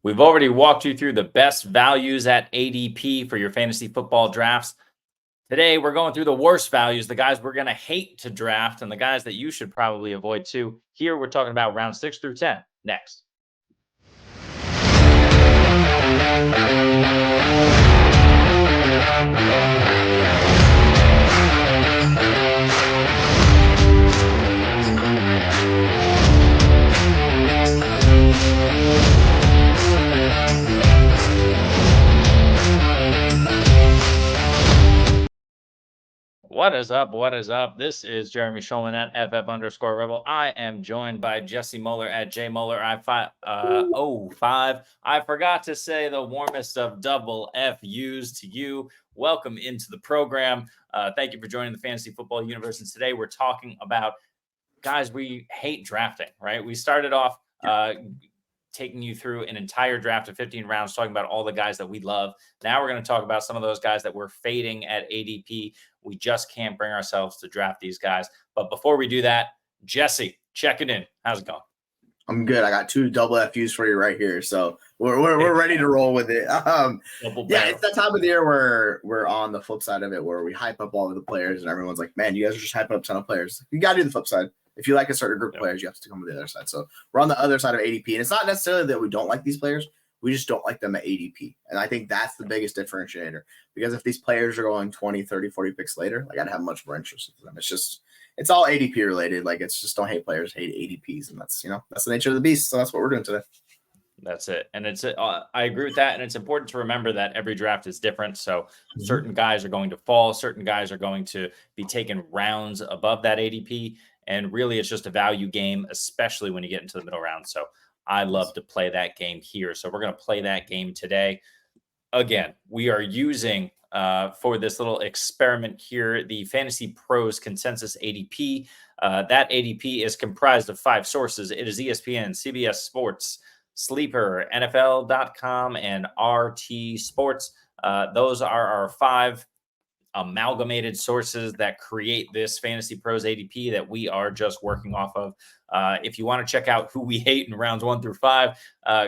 We've already walked you through the best values at ADP for your fantasy football drafts. Today, we're going through the worst values, the guys we're going to hate to draft, and the guys that you should probably avoid too. Here, we're talking about round 6 through 10 next. What is up? What is up? This is Jeremy Schulman at FF_Rebel. I am joined by Jesse Moeller at JMoeller05. I forgot to say the warmest of double FUs to you. Welcome into the program. Thank you for joining the Fantasy Football Universe. And today we're talking about guys we hate drafting, right? We started off taking you through an entire draft of 15 rounds, talking about all the guys that we love. Now we're going to talk about some of those guys that we're fading at ADP. We just can't bring ourselves to draft these guys. But before we do that, Jesse, checking in. How's it going? I'm good. I got 2 double FUs for you right here. So we're ready to roll with it. It's that time of the year where we're on the flip side of it, where we hype up all of the players and everyone's like, man, you guys are just hyping up a ton of players. You got to do the flip side. If you like a certain group of players, you have to come to the other side. So we're on the other side of ADP. And it's not necessarily that we don't like these players. We just don't like them at ADP. And I think that's the biggest differentiator. Because if these players are going 20, 30, 40 picks later, like I'd have much more interest in them. It's all ADP related. Like it's just don't hate players, hate ADPs. And that's the nature of the beast. So that's what we're doing today. That's it. And I agree with that. And it's important to remember that every draft is different. So certain guys are going to fall. Certain guys are going to be taken rounds above that ADP. And really, it's just a value game, especially when you get into the middle round. So I love to play that game here. So we're going to play that game today. Again, we are using for this little experiment here, the Fantasy Pros Consensus ADP. That ADP is comprised of 5 sources. It is ESPN, CBS Sports, Sleeper, NFL.com, and RT Sports. Those are our 5 amalgamated sources that create this Fantasy Pros ADP that we are just working off of. If you want to check out who we hate in rounds 1 through 5,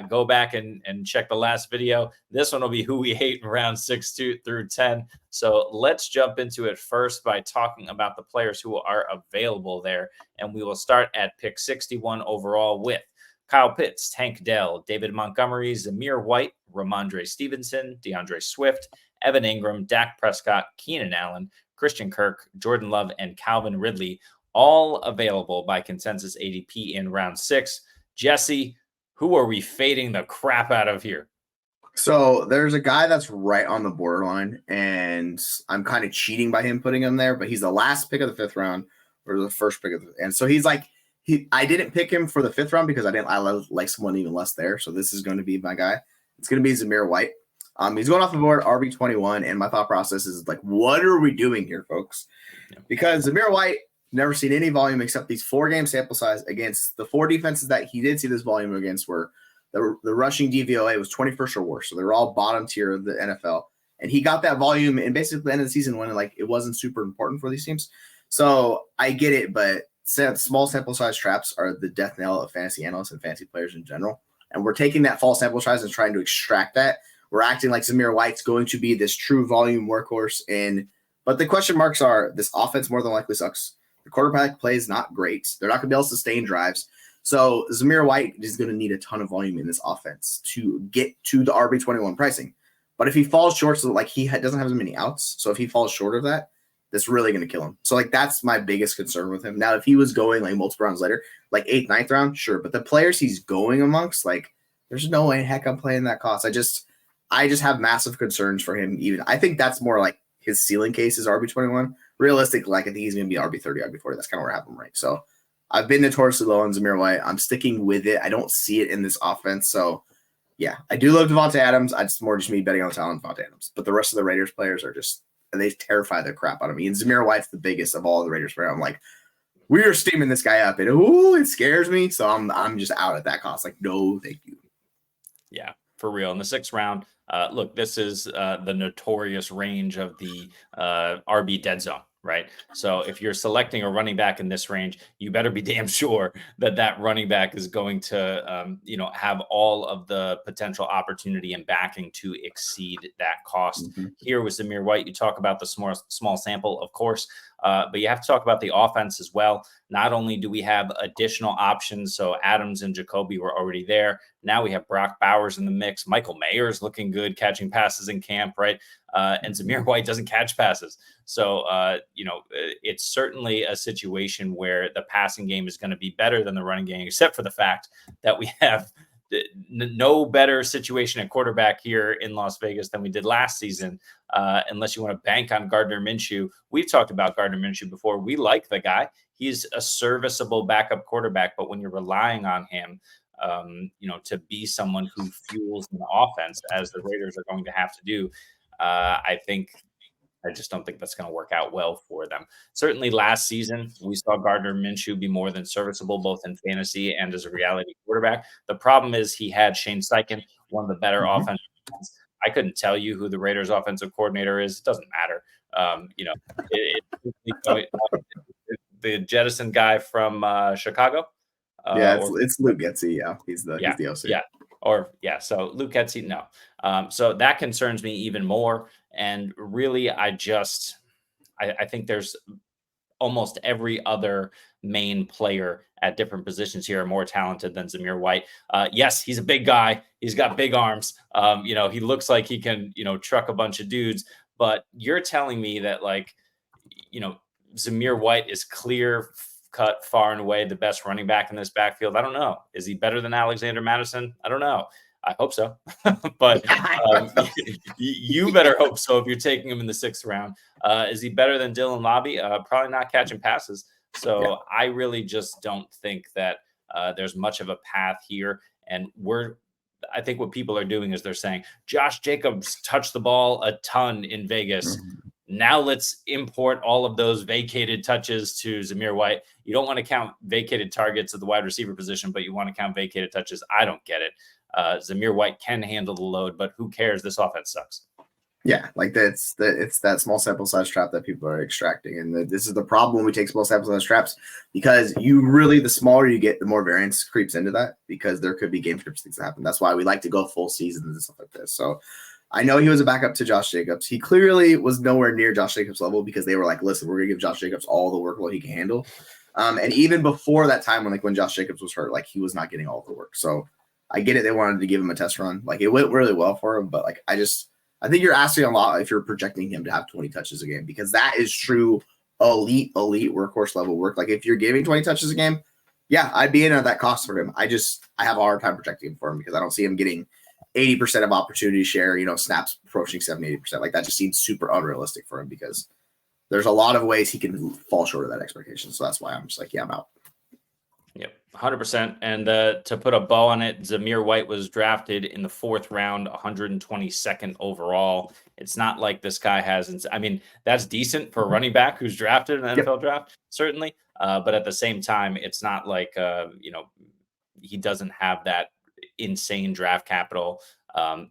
go back and check the last video. This one will be who we hate in rounds 6 through 10. So let's jump into it first by talking about the players who are available there. And we will start at pick 61 overall with Kyle Pitts, Tank Dell, David Montgomery, Zamir White, Ramondre Stevenson, DeAndre Swift, Evan Ingram, Dak Prescott, Keenan Allen, Christian Kirk, Jordan Love, and Calvin Ridley, all available by consensus ADP in round 6. Jesse, who are we fading the crap out of here? So there's a guy that's right on the borderline, and I'm kind of cheating by him putting him there, but he's the last pick of the 5th round or the first pick of and so he's like I didn't pick him for the 5th round because I like someone even less there. So this is going to be my guy. It's going to be Zamir White. He's going off the board, RB21, and my thought process is like, what are we doing here, folks? Because Zamir White never seen any volume except these 4-game sample size against the 4 defenses that he did see this volume against were the rushing DVOA was 21st or worse. So they're all bottom tier of the NFL. And he got that volume in basically the end of the season when it wasn't super important for these teams. So I get it, but small sample size traps are the death knell of fantasy analysts and fantasy players in general. And we're taking that false sample size and trying to extract that. We're acting like Zamir White's going to be this true volume workhorse. But the question marks are this offense more than likely sucks. The quarterback play is not great. They're not going to be able to sustain drives. So Zamir White is going to need a ton of volume in this offense to get to the RB21 pricing. But if he falls short, so he doesn't have as many outs. So if he falls short of that, that's really going to kill him. So that's my biggest concern with him. Now, if he was going multiple rounds later, 8th, 9th round, sure. But the players he's going amongst, there's no way in heck I'm playing that cost. I just have massive concerns for him. Even I think that's more his ceiling case is RB21. Realistically, I think he's going to be RB30, RB40. That's kind of where I have him ranked. So I've been notoriously low on Zamir White. I'm sticking with it. I don't see it in this offense. So yeah, I do love Devontae Adams. It's more just me betting on the talent of Devontae Adams. But the rest of the Raiders players are they terrify the crap out of me. And Zamir White's the biggest of all the Raiders players. I'm like, we are steaming this guy up, and it scares me. So I'm just out at that cost. No, thank you. Yeah, for real. In the 6th round, look, this is the notorious range of the RB dead zone, right? So if you're selecting a running back in this range, you better be damn sure that that running back is going to, have all of the potential opportunity and backing to exceed that cost. Mhm. Here with Zamir White, you talk about the small sample, of course, but you have to talk about the offense as well. Not only do we have additional options, so Adams and Jacoby were already there. Now we have Brock Bowers in the mix. Michael Mayer's looking good, catching passes in camp, right? And Zamir White doesn't catch passes. So, it's certainly a situation where the passing game is going to be better than the running game, except for the fact that we have no better situation at quarterback here in Las Vegas than we did last season, unless you want to bank on Gardner Minshew. We've talked about Gardner Minshew before. We like the guy. He's a serviceable backup quarterback, but when you're relying on him, to be someone who fuels an offense, as the Raiders are going to have to do, I just don't think that's going to work out well for them. Certainly last season, we saw Gardner Minshew be more than serviceable, both in fantasy and as a reality quarterback. The problem is he had Shane Steichen, one of the better offensive minds. I couldn't tell you who the Raiders offensive coordinator is. It doesn't matter. The jettison guy from Chicago. It's Luke Getsy. Yeah, he's the OC. So Luke Getsy, no. So that concerns me even more. And really, I think there's almost every other main player at different positions here are more talented than Zamir White. Yes, he's a big guy. He's got big arms. He looks like he can, truck a bunch of dudes. But you're telling me that, Zamir White is clear cut far and away the best running back in this backfield? I don't know. Is he better than Alexander Madison? I don't know. I hope so. But you better hope so if you're taking him in the 6th round. Is he better than Dylan Lobby? Probably not catching passes. So I really just don't think that there's much of a path here. And I think what people are doing is they're saying, Josh Jacobs touched the ball a ton in Vegas. Now let's import all of those vacated touches to Zamir White. You don't want to count vacated targets at the wide receiver position, but you want to count vacated touches. I don't get it. Zamir White can handle the load, but who cares? This offense sucks. Yeah, it's that small sample size trap that people are extracting. And this is the problem when we take small sample size traps, because the smaller you get, the more variance creeps into that, because there could be game scripts things that happen. That's why we like to go full seasons and stuff like this. So I know he was a backup to Josh Jacobs. He clearly was nowhere near Josh Jacobs' level, because they were like, listen, we're going to give Josh Jacobs all the workload he can handle. And even before that time, when Josh Jacobs was hurt, he was not getting all the work. So I get it. They wanted to give him a test run. It went really well for him, but I think you're asking a lot if you're projecting him to have 20 touches a game, because that is true elite workhorse level work. If you're giving 20 touches a game, yeah, I'd be in at that cost for him. I have a hard time projecting him for him, because I don't see him getting 80% of opportunity share, snaps approaching 70-80%. That just seems super unrealistic for him, because there's a lot of ways he can fall short of that expectation. So that's why I'm just I'm out. Yep, 100%. And to put a bow on it, Zamir White was drafted in the 4th round, 122nd overall. It's not like this guy that's decent for a running back who's drafted in an NFL draft, certainly. But at the same time, it's not like, he doesn't have that insane draft capital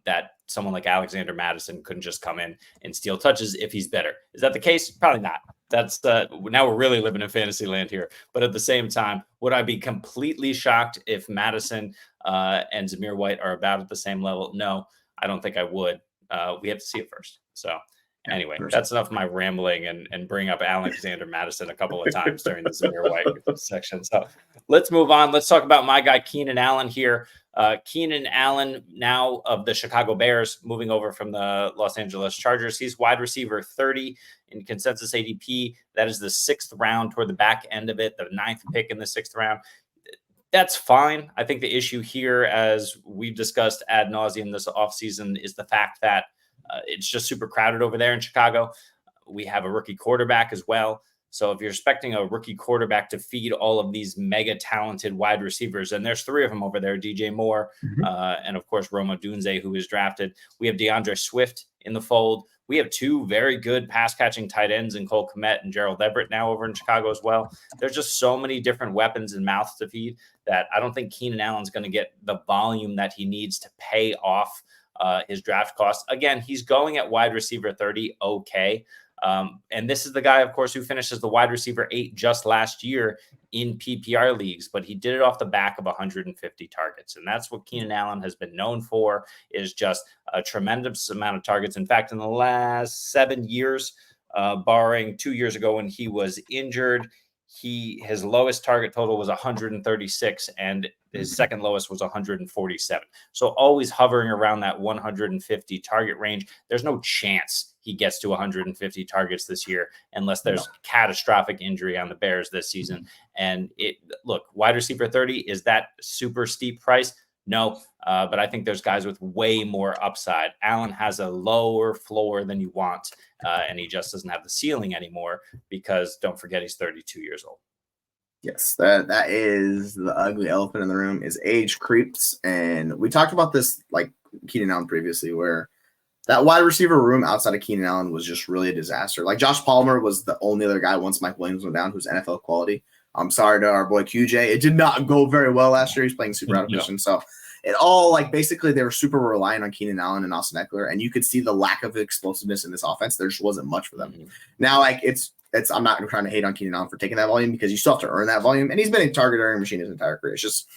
that someone like Alexander Madison couldn't just come in and steal touches if he's better. Is that the case? Probably not. That's now we're really living in fantasy land here. But at the same time, would I be completely shocked if Madison and Zamir White are about at the same level? No, I don't think I would. We have to see it first. So anyway, that's enough of my rambling and bring up Alexander Madison a couple of times during the Zamir White section. So let's move on. Let's talk about my guy, Keenan Allen here. Keenan Allen, now of the Chicago Bears, moving over from the Los Angeles Chargers. He's wide receiver 30 in consensus ADP. That is the 6th round, toward the back end of it, the 9th pick in the 6th round. That's fine. I think the issue here, as we've discussed ad nauseum this offseason, is the fact that it's just super crowded over there in Chicago. We have a rookie quarterback as well. So if you're expecting a rookie quarterback to feed all of these mega talented wide receivers, and there's 3 of them over there, DJ Moore, and of course, Roma Dunze, who is drafted. We have DeAndre Swift in the fold. We have 2 very good pass catching tight ends in Cole Kmet and Gerald Everett now over in Chicago as well. There's just so many different weapons and mouths to feed that I don't think Keenan Allen's going to get the volume that he needs to pay off his draft costs. Again, he's going at wide receiver 30. Okay. And this is the guy, of course, who finishes the wide receiver 8 just last year in PPR leagues, but he did it off the back of 150 targets. And that's what Keenan Allen has been known for, is just a tremendous amount of targets. In fact, in the last 7 years, barring 2 years ago when he was injured, his lowest target total was 136 and his second lowest was 147. So always hovering around that 150 target range. There's no chance he gets to 150 targets this year unless there's catastrophic injury on the Bears this season. And look, wide receiver 30, is that super steep price? No, but I think there's guys with way more upside. Allen has a lower floor than you want, and he just doesn't have the ceiling anymore because don't forget he's 32 years old. Yes, that is the ugly elephant in the room, is age creeps. And we talked about this like Keenan Allen previously, where that wide receiver room outside of Keenan Allen was just really a disaster. Like Josh Palmer was the only other guy once Mike Williams went down who's NFL quality. I'm sorry to our boy QJ. It did not go very well last year. He's playing super out of position. So it all, like, basically they were super reliant on Keenan Allen and Austin Ekeler, and you could see the lack of explosiveness in this offense. There just wasn't much for them. Now, like, it's I'm not trying to hate on Keenan Allen for taking that volume because you still have to earn that volume, and he's been a target earning machine his entire career. It's just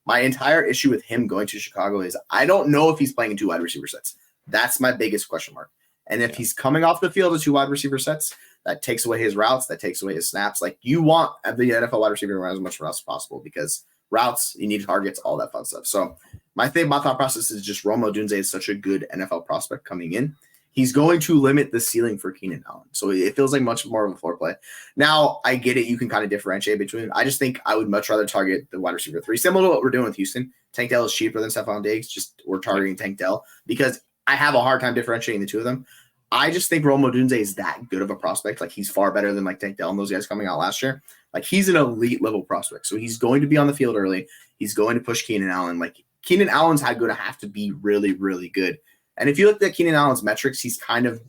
my entire issue with him going to Chicago is I don't know if he's playing in 2 wide receiver sets. That's my biggest question mark. And if he's coming off the field with 2 wide receiver sets, that takes away his routes, that takes away his snaps. Like, you want the NFL wide receiver to run as much routes as possible because routes, you need targets, all that fun stuff. So my thought process is just Rome Odunze is such a good NFL prospect coming in. He's going to limit the ceiling for Keenan Allen. So it feels like much more of a floor play. Now, I get it. You can kind of differentiate between. I just think I would much rather target the wide receiver 3, similar to what we're doing with Houston. Tank Dell is cheaper than Stephon Diggs. Just we're targeting Tank Dell because I have a hard time differentiating the two of them. I just think Rome Odunze is that good of a prospect. Like, he's far better than like Tank Dell and those guys coming out last year. Like, he's an elite level prospect. So he's going to be on the field early. He's going to push Keenan Allen. Like, Keenan Allen's going to have to be really, really good. And if you look at Keenan Allen's metrics, he's kind of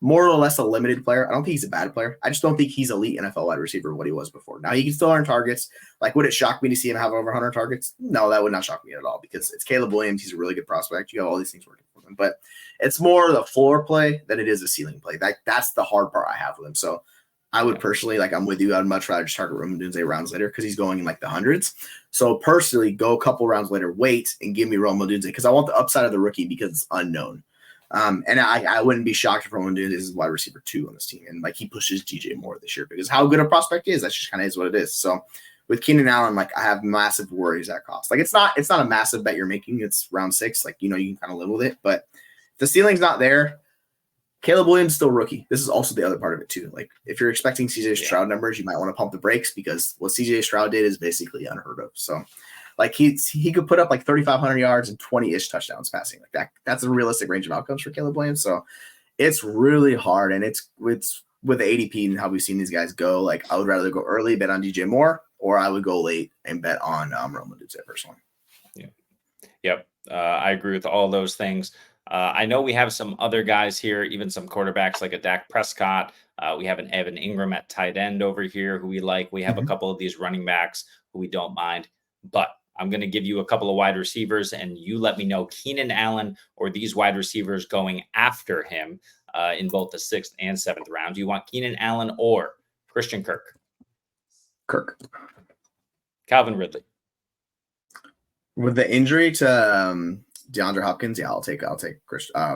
more or less a limited player. I don't think he's a bad player. I just don't think he's elite NFL wide receiver what he was before. Now, he can still earn targets. Like, would it shock me to see him have over 100 targets? No, that would not shock me at all because it's Caleb Williams. He's a really good prospect. You have all these things working for him. But it's more the floor play than it is a ceiling play. That's the hard part I have with him. So I would personally, like, I'm with you. I'd much rather just target Rome Odunze rounds later because he's going in like the hundreds. So personally, go a couple rounds later, wait, and give me Rome Odunze because I want the upside of the rookie because it's unknown. And I wouldn't be shocked if Rome Odunze is wide receiver 2 on this team. And like, he pushes DJ Moore this year because how good a prospect is, that's just kind of is what it is. So with Keenan Allen, like, I have massive worries at cost. Like, it's not a massive bet you're making. It's round 6. Like, you can kind of live with it, but if the ceiling's not there. Caleb Williams still rookie. This is also the other part of it too. Like, if you're expecting CJ Stroud numbers, you might want to pump the brakes because what CJ Stroud did is basically unheard of. So, like, he could put up like 3,500 yards and 20-ish touchdowns passing. Like that. That's a realistic range of outcomes for Caleb Williams. So it's really hard, and it's with the ADP and how we've seen these guys go. Like, I would rather go early, bet on DJ Moore, or I would go late and bet on Rome Odunze personally. Yeah. Yep. I agree with all those things. I know we have some other guys here, even some quarterbacks like a Dak Prescott. We have an Evan Ingram at tight end over here who we like. We have a couple of these running backs who we don't mind. But I'm going to give you a couple of wide receivers, and you let me know Keenan Allen or these wide receivers going after him in both the 6th and 7th round. Do you want Keenan Allen or Christian Kirk? Kirk. Calvin Ridley. With the injury to DeAndre Hopkins, yeah, I'll take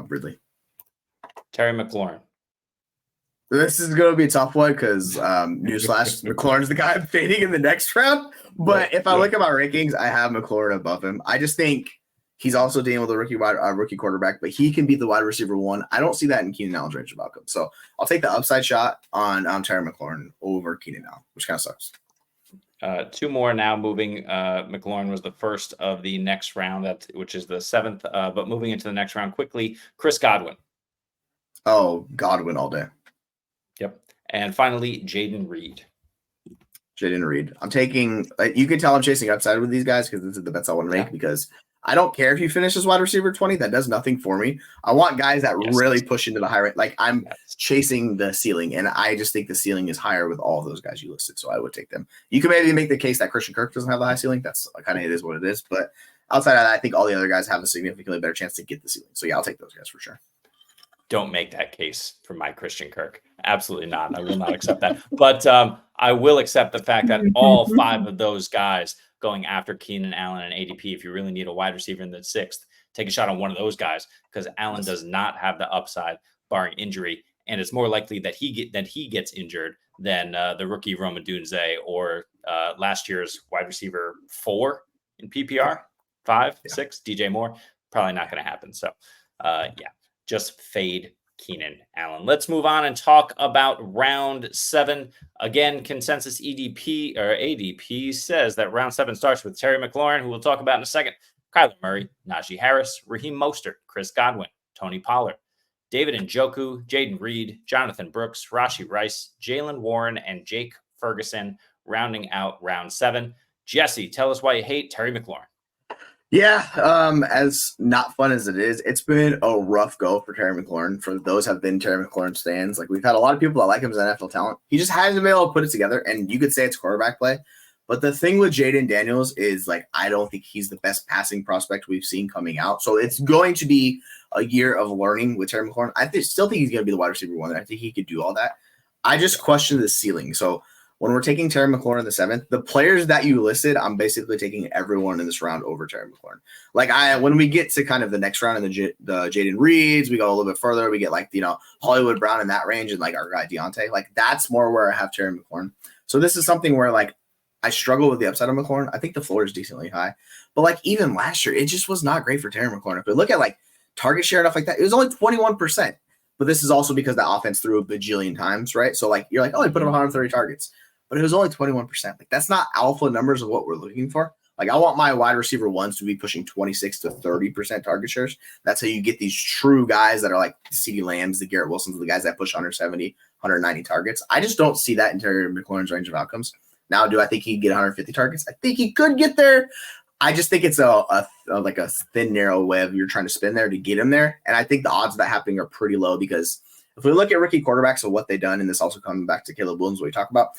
Ridley. Terry McLaurin. This is going to be a tough one because newsflash, McLaurin's the guy I'm fading in the next round. But if I look at my rankings, I have McLaurin above him. I just think he's also dealing with a rookie quarterback, but he can be the wide receiver 1. I don't see that in Keenan Allen's range of outcomes. So I'll take the upside shot on Terry McLaurin over Keenan Allen, which kind of sucks. 2 more now moving. McLaurin was the first of the next round, which is the 7th. But moving into the next round quickly, Chris Godwin. Oh, Godwin all day. Yep. And finally, Jaden Reed. I'm taking, like, you can tell I'm chasing upside with these guys because this is the bets I want to make because I don't care if you finish as wide receiver 20. That does nothing for me. I want guys that really push into the high rate. Like, I'm chasing the ceiling, and I just think the ceiling is higher with all of those guys you listed. So I would take them. You can maybe make the case that Christian Kirk doesn't have the high ceiling. That's kind of, it is what it is. But outside of that, I think all the other guys have a significantly better chance to get the ceiling. So yeah, I'll take those guys for sure. Don't make that case for my Christian Kirk. Absolutely not. I will not accept that. But I will accept the fact that all 5 of those guys going after Keenan Allen and ADP, if you really need a wide receiver in the 6th, take a shot on one of those guys because Allen does not have the upside barring injury. And it's more likely that he gets injured than the rookie Roma Dunze or last year's wide receiver 4 in PPR, 5, 6, DJ Moore. Probably not going to happen. So, just fade Keenan Allen. Let's move on and talk about round 7. Again, consensus EDP or ADP says that round 7 starts with Terry McLaurin, who we'll talk about in a second, Kyler Murray, Najee Harris, Raheem Mostert, Chris Godwin, Tony Pollard, David Njoku, Jaden Reed, Jonathan Brooks, Rashee Rice, Jalen Warren, and Jake Ferguson, rounding out round 7. Jesse, tell us why you hate Terry McLaurin. Yeah, as not fun as it is, it's been a rough go for Terry McLaurin. For those who have been Terry McLaurin stands, like we've had a lot of people that like him as an NFL talent. He just hasn't been able to put it together, and you could say it's quarterback play. But the thing with Jaden Daniels is, like, I don't think he's the best passing prospect we've seen coming out. So it's going to be a year of learning with Terry McLaurin. still think he's going to be the wide receiver 1. I think he could do all that. I just question the ceiling. So when we're taking Terry McLaurin in the 7th, the players that you listed, I'm basically taking everyone in this round over Terry McLaurin. Like when we get to kind of the next round and the Jaden Reeds, we go a little bit further. We get Hollywood Brown in that range and like our guy Deontay. Like that's more where I have Terry McLaurin. So this is something where like I struggle with the upside of McLaurin. I think the floor is decently high, but like even last year, it just was not great for Terry McLaurin. If we look at like target share and stuff like that, it was only 21%. But this is also because the offense threw a bajillion times, right? So like you're like, oh, he put up 130 targets. But it was only 21%. Like that's not alpha numbers of what we're looking for. Like I want my wide receiver 1s to be pushing 26 to 30% target shares. That's how you get these true guys that are like the CeeDee Lambs, the Garrett Wilsons, the guys that push 170, 190 targets. I just don't see that in Terry McLaurin's range of outcomes. Now, do I think he'd get 150 targets? I think he could get there. I just think it's a thin, narrow web you're trying to spin there to get him there. And I think the odds of that happening are pretty low because if we look at rookie quarterbacks and what they've done, and this also coming back to Caleb Williams, what we talk about,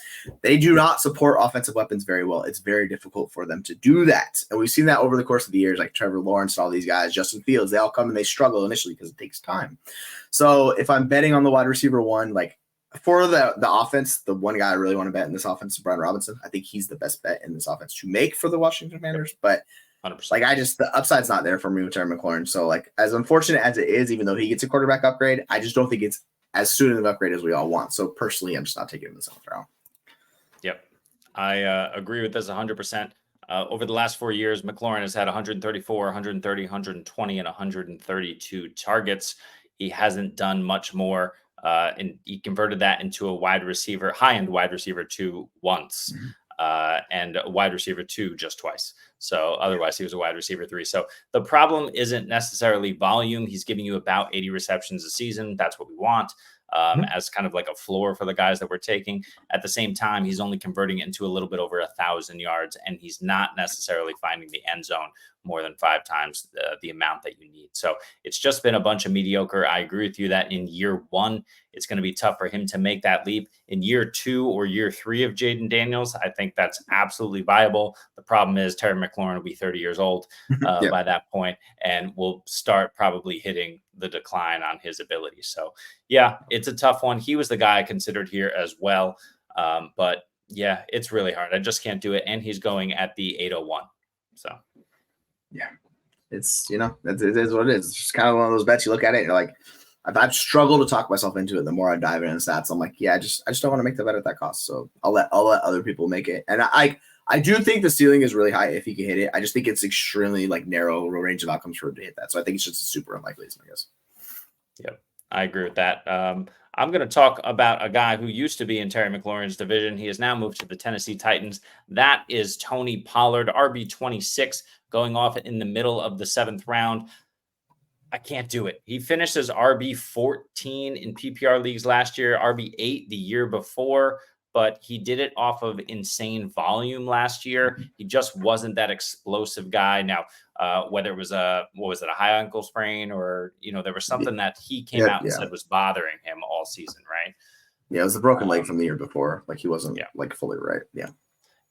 they do not support offensive weapons very well. It's very difficult for them to do that. And we've seen that over the course of the years, like Trevor Lawrence and all these guys, Justin Fields, they all come and they struggle initially because it takes time. So if I'm betting on the wide receiver 1, like for the offense, the one guy I really want to bet in this offense is Brian Robinson. I think he's the best bet in this offense to make for the Washington Commanders. But 100%. like the upside's not there for me with Terry McLaurin. So like as unfortunate as it is, even though he gets a quarterback upgrade, I just don't think it's as soon an upgrade as we all want. So personally, I'm just not taking him in the 7th round. Yep. I agree with this 100%. Over the last 4 years, McLaurin has had 134, 130, 120, and 132 targets. He hasn't done much more. And he converted that into a high-end wide receiver 2 once, and a wide receiver 2 just twice. So otherwise he was a wide receiver 3. So the problem isn't necessarily volume. He's giving you about 80 receptions a season. That's what we want. As kind of like a floor for the guys that we're taking. At the same time, he's only converting it into a little bit over 1,000 yards, and he's not necessarily finding the end zone more than 5 times the amount that you need. So it's just been a bunch of mediocre. I agree with you that in year 1, it's going to be tough for him to make that leap. In year 2 or year 3 of Jaden Daniels, I think that's absolutely viable. The problem is Terry McLaurin will be 30 years old by that point, and will start probably hitting the decline on his ability. So yeah, it's a tough one. He was the guy I considered here as well. But yeah, it's really hard. I just can't do it. And he's going at the 801. So yeah, it's, it is what it is. It's just kind of one of those bets you look at it and you're like, I've struggled to talk myself into it. The more I dive into stats, I'm like, yeah, I just don't want to make the bet at that cost. So I'll let other people make it. And I do think the ceiling is really high if he can hit it. I just think it's extremely like narrow range of outcomes for him to hit that. So I think it's just a super unlikely, I guess. Yep, I agree with that. I'm going to talk about a guy who used to be in Terry McLaurin's division. He has now moved to the Tennessee Titans. That is Tony Pollard, RB26, going off in the middle of the 7th round. I can't do it. He finished as RB14 in PPR leagues last year, RB8 the year before, but he did it off of insane volume last year. He just wasn't that explosive guy. Now, whether it was a high ankle sprain or, there was something that he came out and said was bothering him all season, right? Yeah, it was the broken leg from the year before. Like he wasn't like fully right. Yeah.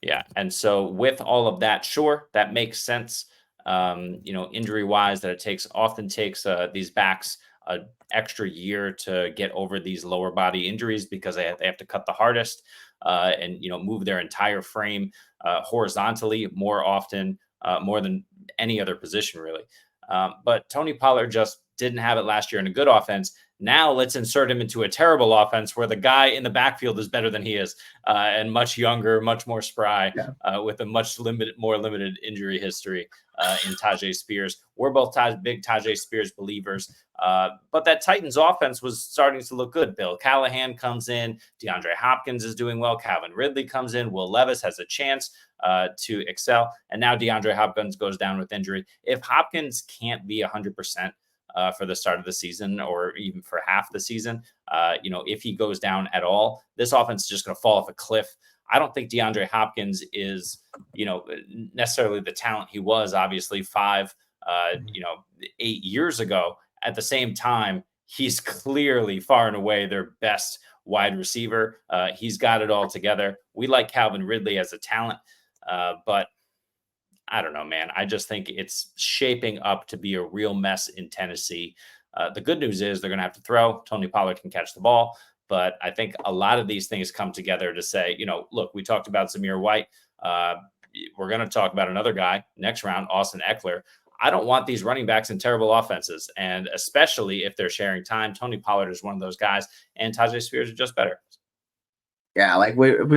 Yeah. And so with all of that, sure, that makes sense. Injury wise, that it often takes these backs a extra year to get over these lower body injuries because they have to cut the hardest and move their entire frame horizontally more often, more than any other position really. But Tony Pollard just didn't have it last year in a good offense. Now let's insert him into a terrible offense where the guy in the backfield is better than he is, and much younger, much more spry, with a much more limited injury history in Tajay Spears. We're both big Tajay Spears believers, but that Titans offense was starting to look good. Bill Callahan comes in, DeAndre Hopkins is doing well, Calvin Ridley comes in, Will Levis has a chance to excel, and now DeAndre Hopkins goes down with injury. If Hopkins can't be 100%, for the start of the season or even for half the season, if he goes down at all, this offense is just going to fall off a cliff. I don't think DeAndre Hopkins is, necessarily the talent he was obviously 8 years ago. At the same time, he's clearly far and away their best wide receiver. He's got it all together. We like Calvin Ridley as a talent, but I don't know, man. I just think it's shaping up to be a real mess in Tennessee. The good news is they're going to have to throw. Tony Pollard can catch the ball. But I think a lot of these things come together to say, look, we talked about Zamir White. We're going to talk about another guy next round, Austin Ekeler. I don't want these running backs in terrible offenses. And especially if they're sharing time, Tony Pollard is one of those guys. And Tajay Spears are just better. Yeah, like if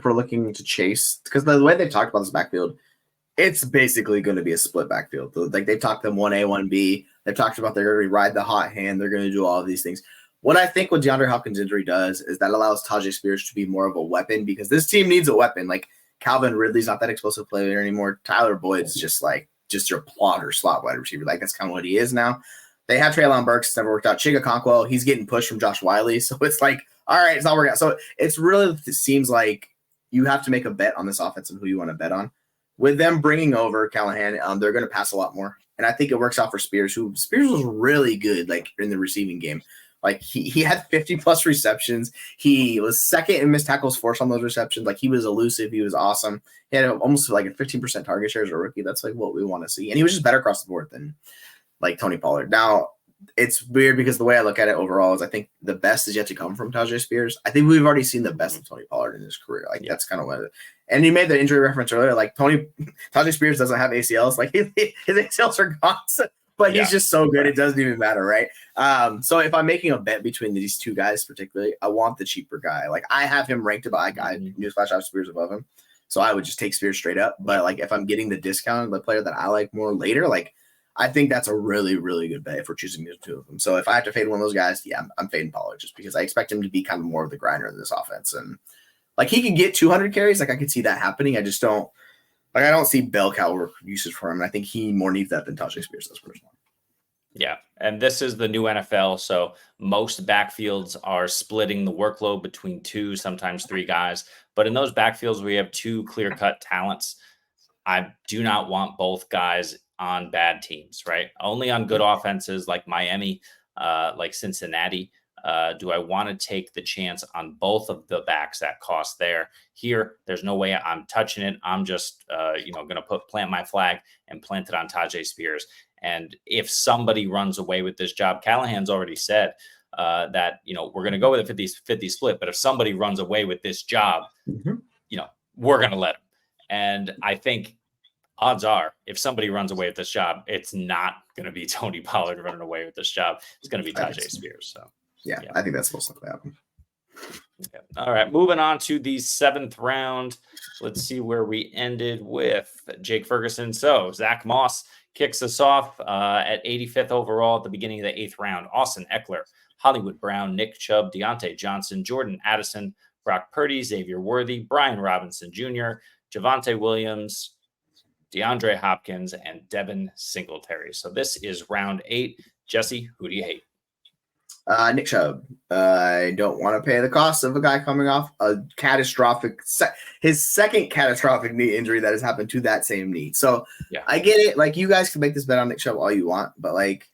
we're looking to chase, because the way they've talked about this backfield, it's basically going to be a split backfield. Like they've talked them 1A, 1B. They've talked about they're going to ride the hot hand. They're going to do all of these things. What I think what DeAndre Hopkins' injury does is that allows Tajay Spears to be more of a weapon because this team needs a weapon. Like Calvin Ridley's not that explosive player anymore. Tyler Boyd's just your plotter slot wide receiver. Like that's kind of what he is now. They have Treylon Burks. It's never worked out. Chiga Conquo, he's getting pushed from Josh Wiley. So it's like, all right, it's not working out. So it seems like you have to make a bet on this offense and who you want to bet on. With them bringing over Callahan, they're going to pass a lot more. And I think it works out for Spears, who Spears was really good, like in the receiving game. Like he had 50+ receptions. He was second in missed tackles forced on those receptions. Like he was elusive. He was awesome. He had almost like a 15% target share as a rookie. That's like what we want to see. And he was just better across the board than like Tony Pollard. Now it's weird because the way I look at it overall is I think the best is yet to come from Tajay Spears. I think we've already seen the best of Tony Pollard in his career. Like that's kind of what and you made the injury reference earlier. Like Tajay Spears doesn't have ACLs. Like his ACLs are gone. But he's just so good, it doesn't even matter, right? So if I'm making a bet between these two guys particularly, I want the cheaper guy. Like I have him ranked above newsflash, I have Spears above him. So I would just take Spears straight up. But like if I'm getting the discount, the player that I like more later, like I think that's a really, really good bet if we're choosing the two of them. So if I have to fade one of those guys, yeah, I'm fading Pollard just because I expect him to be kind of more of the grinder in this offense. And like he could get 200 carries, like I could see that happening. I just don't. Like I don't see bell cow usage for him, and I think he more needs that than Tajay Spears does personally. Yeah, and this is the new NFL, so most backfields are splitting the workload between 2, sometimes 3 guys. But in those backfields, we have 2 clear-cut talents. I do not want both guys on bad teams, right? Only on good offenses like Miami, like Cincinnati. Do I want to take the chance on both of the backs at cost there? Here, there's no way I'm touching it. I'm just, going to plant my flag and plant it on Tajay Spears. And if somebody runs away with this job, Callahan's already said that, we're going to go with a 50-50 split. But if somebody runs away with this job, we're going to let him. And I think odds are if somebody runs away with this job, it's not going to be Tony Pollard running away with this job. It's going to be Tajay Spears. So. Yeah, I think that's most likely to happen. Okay. All right, moving on to the 7th round. Let's see where we ended with Jake Ferguson. So Zach Moss kicks us off at 85th overall at the beginning of the 8th round. Austin Ekeler, Hollywood Brown, Nick Chubb, Deontay Johnson, Jordan Addison, Brock Purdy, Xavier Worthy, Brian Robinson Jr., Javonte Williams, DeAndre Hopkins, and Devin Singletary. So this is round 8. Jesse, who do you hate? Nick Chubb. I don't want to pay the cost of a guy coming off a catastrophic, his second catastrophic knee injury that has happened to that same knee. So I get it. Like you guys can make this bet on Nick Chubb all you want, but like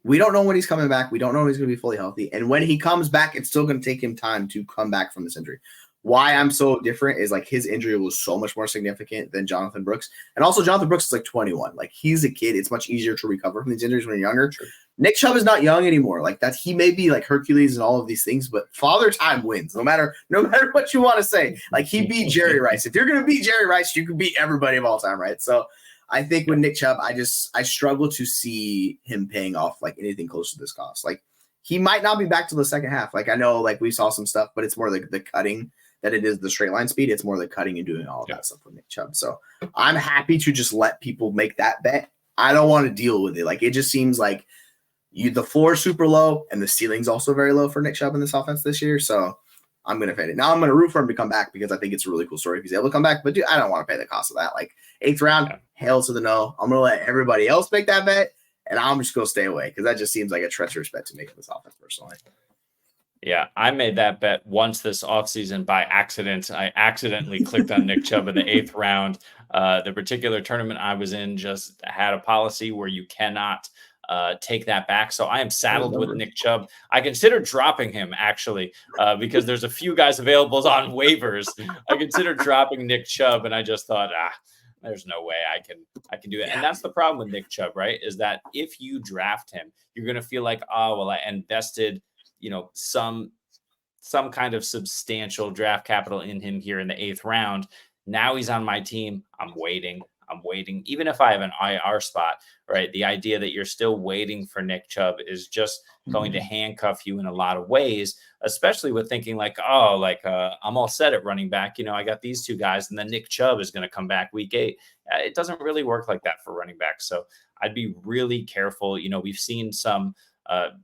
we don't know when he's coming back. We don't know when he's going to be fully healthy. And when he comes back, it's still going to take him time to come back from this injury. why I'm so different is like his injury was so much more significant than Jonathan Brooks. And also Jonathan Brooks is like 21. Like he's a kid. It's much easier to recover from these injuries when you're younger. Sure. Nick Chubb is not young anymore. Like that, he may be like Hercules and all of these things, but father time wins. No matter what you want to say. Like he beat Jerry Rice. If you're gonna beat Jerry Rice, you can beat everybody of all time, right? So I think with Nick Chubb, I struggle to see him paying off like anything close to this cost. Like he might not be back to the second half. Like I know like we saw some stuff, but it's more like the cutting that it is the straight line speed. It's more the cutting and doing all of that stuff with Nick Chubb. So I'm happy to just let people make that bet. I don't want to deal with it. Like it just seems like the floor is super low and the ceiling's also very low for Nick Chubb in this offense this year. So I'm going to fade it. Now I'm going to root for him to come back because I think it's a really cool story if he's able to come back. But dude, I don't want to pay the cost of that. Like 8th round, hail to the no. I'm going to let everybody else make that bet, and I'm just going to stay away because that just seems like a treacherous bet to make in this offense personally. Yeah, I made that bet once this offseason by accident. I accidentally clicked on Nick Chubb in the 8th round. The particular tournament I was in just had a policy where you cannot take that back. So I am saddled with Nick Chubb. I consider dropping him actually because there's a few guys available on waivers. I considered dropping Nick Chubb, and I just thought, there's no way I can do it. And that's the problem with Nick Chubb, right? Is that if you draft him, you're going to feel like, oh, well, I invested, some kind of substantial draft capital in him here in the 8th round. Now he's on my team. I'm waiting. Even if I have an IR spot, right? The idea that you're still waiting for Nick Chubb is just going to handcuff you in a lot of ways, especially with thinking like, I'm all set at running back. I got these two guys, and then Nick Chubb is going to come back week 8. It doesn't really work like that for running backs. So I'd be really careful. We've seen some,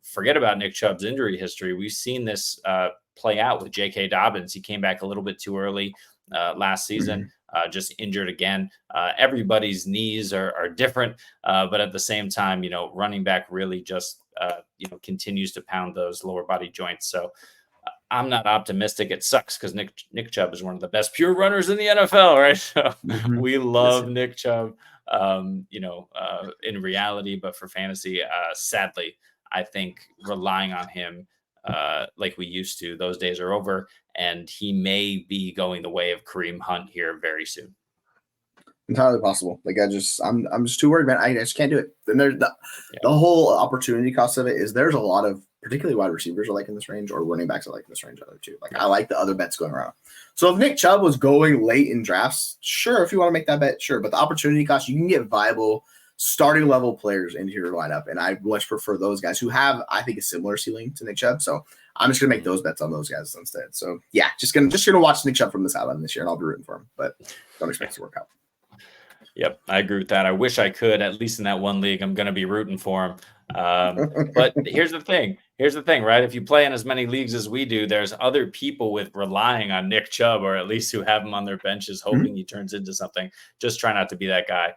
forget about Nick Chubb's injury history. We've seen this play out with J.K. Dobbins. He came back a little bit too early last season, just injured again. Everybody's knees are different, but at the same time, running back really just, continues to pound those lower body joints. So I'm not optimistic. It sucks because Nick Chubb is one of the best pure runners in the NFL, right? So we love Nick Chubb, in reality, but for fantasy, sadly, I think relying on him like we used to, those days are over, and he may be going the way of Kareem Hunt here very soon. Entirely possible. Like I'm just too worried, man. I just can't do it. And there's the whole opportunity cost of it is there's a lot of particularly wide receivers are like in this range, or running backs are like in this range other too. Like I like the other bets going around. So if Nick Chubb was going late in drafts, sure, if you want to make that bet, sure. But the opportunity cost, you can get viable starting level players into your lineup, and I much prefer those guys who have, I think, a similar ceiling to Nick Chubb. So I'm just gonna make those bets on those guys instead. So yeah, just gonna watch Nick Chubb from the sideline this year, and I'll be rooting for him, but don't expect it to work out. Yep, I agree with that. I wish I could, at least in that one league, I'm going to be rooting for him. But here's the thing, right? If you play in as many leagues as we do, there's other people with relying on Nick Chubb, or at least who have him on their benches, hoping he turns into something. Just try not to be that guy.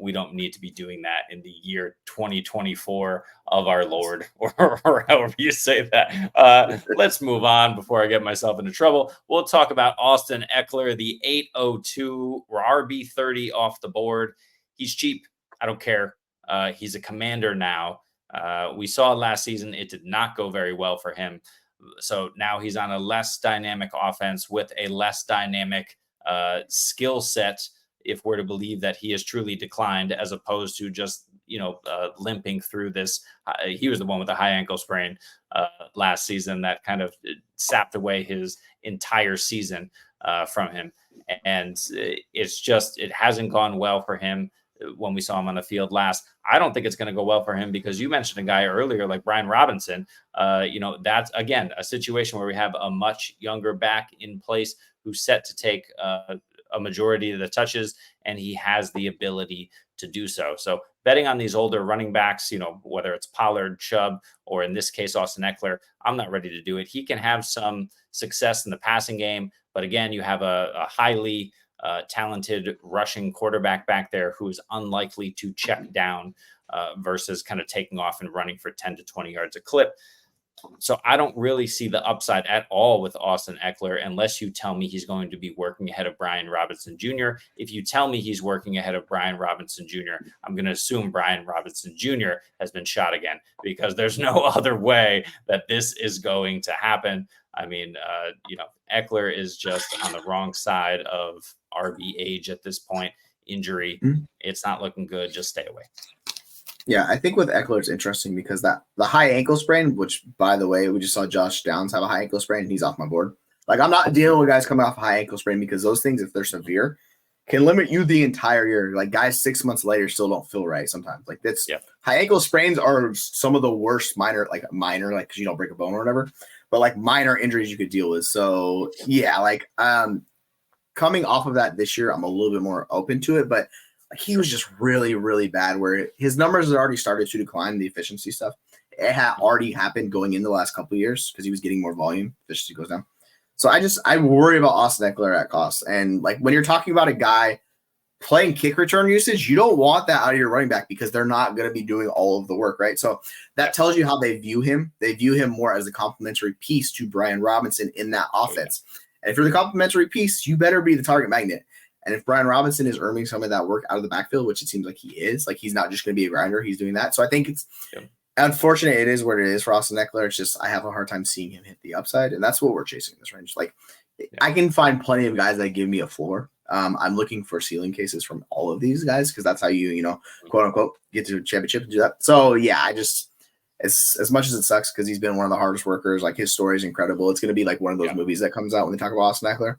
We don't need to be doing that in the year 2024 of our Lord, or however you say that. Let's move on before I get myself into trouble. We'll talk about Austin Ekeler, the 802 RB30 off the board. He's cheap. I don't care. He's a commander now. We saw last season, it did not go very well for him. So now he's on a less dynamic offense with a less dynamic skill set, if we're to believe that he has truly declined, as opposed to just, limping through this. He was the one with the high ankle sprain last season that kind of sapped away his entire season from him. And it hasn't gone well for him when we saw him on the field last. I don't think it's going to go well for him because you mentioned a guy earlier like Brian Robinson. That's, again, a situation where we have a much younger back in place who's set to take a majority of the touches, and he has the ability to do so. So betting on these older running backs, whether it's Pollard, Chubb, or in this case, Austin Ekeler, I'm not ready to do it. He can have some success in the passing game, but again, you have a highly talented rushing quarterback back there who is unlikely to check down versus kind of taking off and running for 10 to 20 yards a clip. So I don't really see the upside at all with Austin Ekeler unless you tell me he's going to be working ahead of Brian Robinson Jr. If you tell me he's working ahead of Brian Robinson Jr., I'm going to assume Brian Robinson Jr. has been shot again, because there's no other way that this is going to happen. I mean, Ekeler is just on the wrong side of RB age at this point. Injury, it's not looking good. Just stay away. Yeah, I think with Ekeler it's interesting because the high ankle sprain, which by the way, we just saw Josh Downs have a high ankle sprain and he's off my board. Like I'm not dealing with guys coming off a high ankle sprain because those things, if they're severe, can limit you the entire year. Like guys 6 months later still don't feel right sometimes. Like that's high ankle sprains are some of the worst minor, because you don't break a bone or whatever, but like minor injuries you could deal with. So yeah, like coming off of that this year, I'm a little bit more open to it, but like he was just really, really bad where his numbers had already started to decline, the efficiency stuff. It had already happened going into the last couple of years because he was getting more volume. Efficiency goes down. So I worry about Austin Ekeler at cost. And like when you're talking about a guy playing kick return usage, you don't want that out of your running back because they're not going to be doing all of the work, right? So that tells you how they view him. They view him more as a complementary piece to Brian Robinson in that offense. And if you're the complementary piece, you better be the target magnet. And if Brian Robinson is earning some of that work out of the backfield, which it seems like he is, like he's not just going to be a grinder, he's doing that. So I think it's unfortunate. It is what it is for Austin Ekeler. It's just I have a hard time seeing him hit the upside, and that's what we're chasing in this range. Like I can find plenty of guys that give me a floor. I'm looking for ceiling cases from all of these guys because that's how you quote unquote get to a championship and do that. So yeah, I just as much as it sucks because he's been one of the hardest workers. Like his story is incredible. It's going to be like one of those movies that comes out when they talk about Austin Ekeler.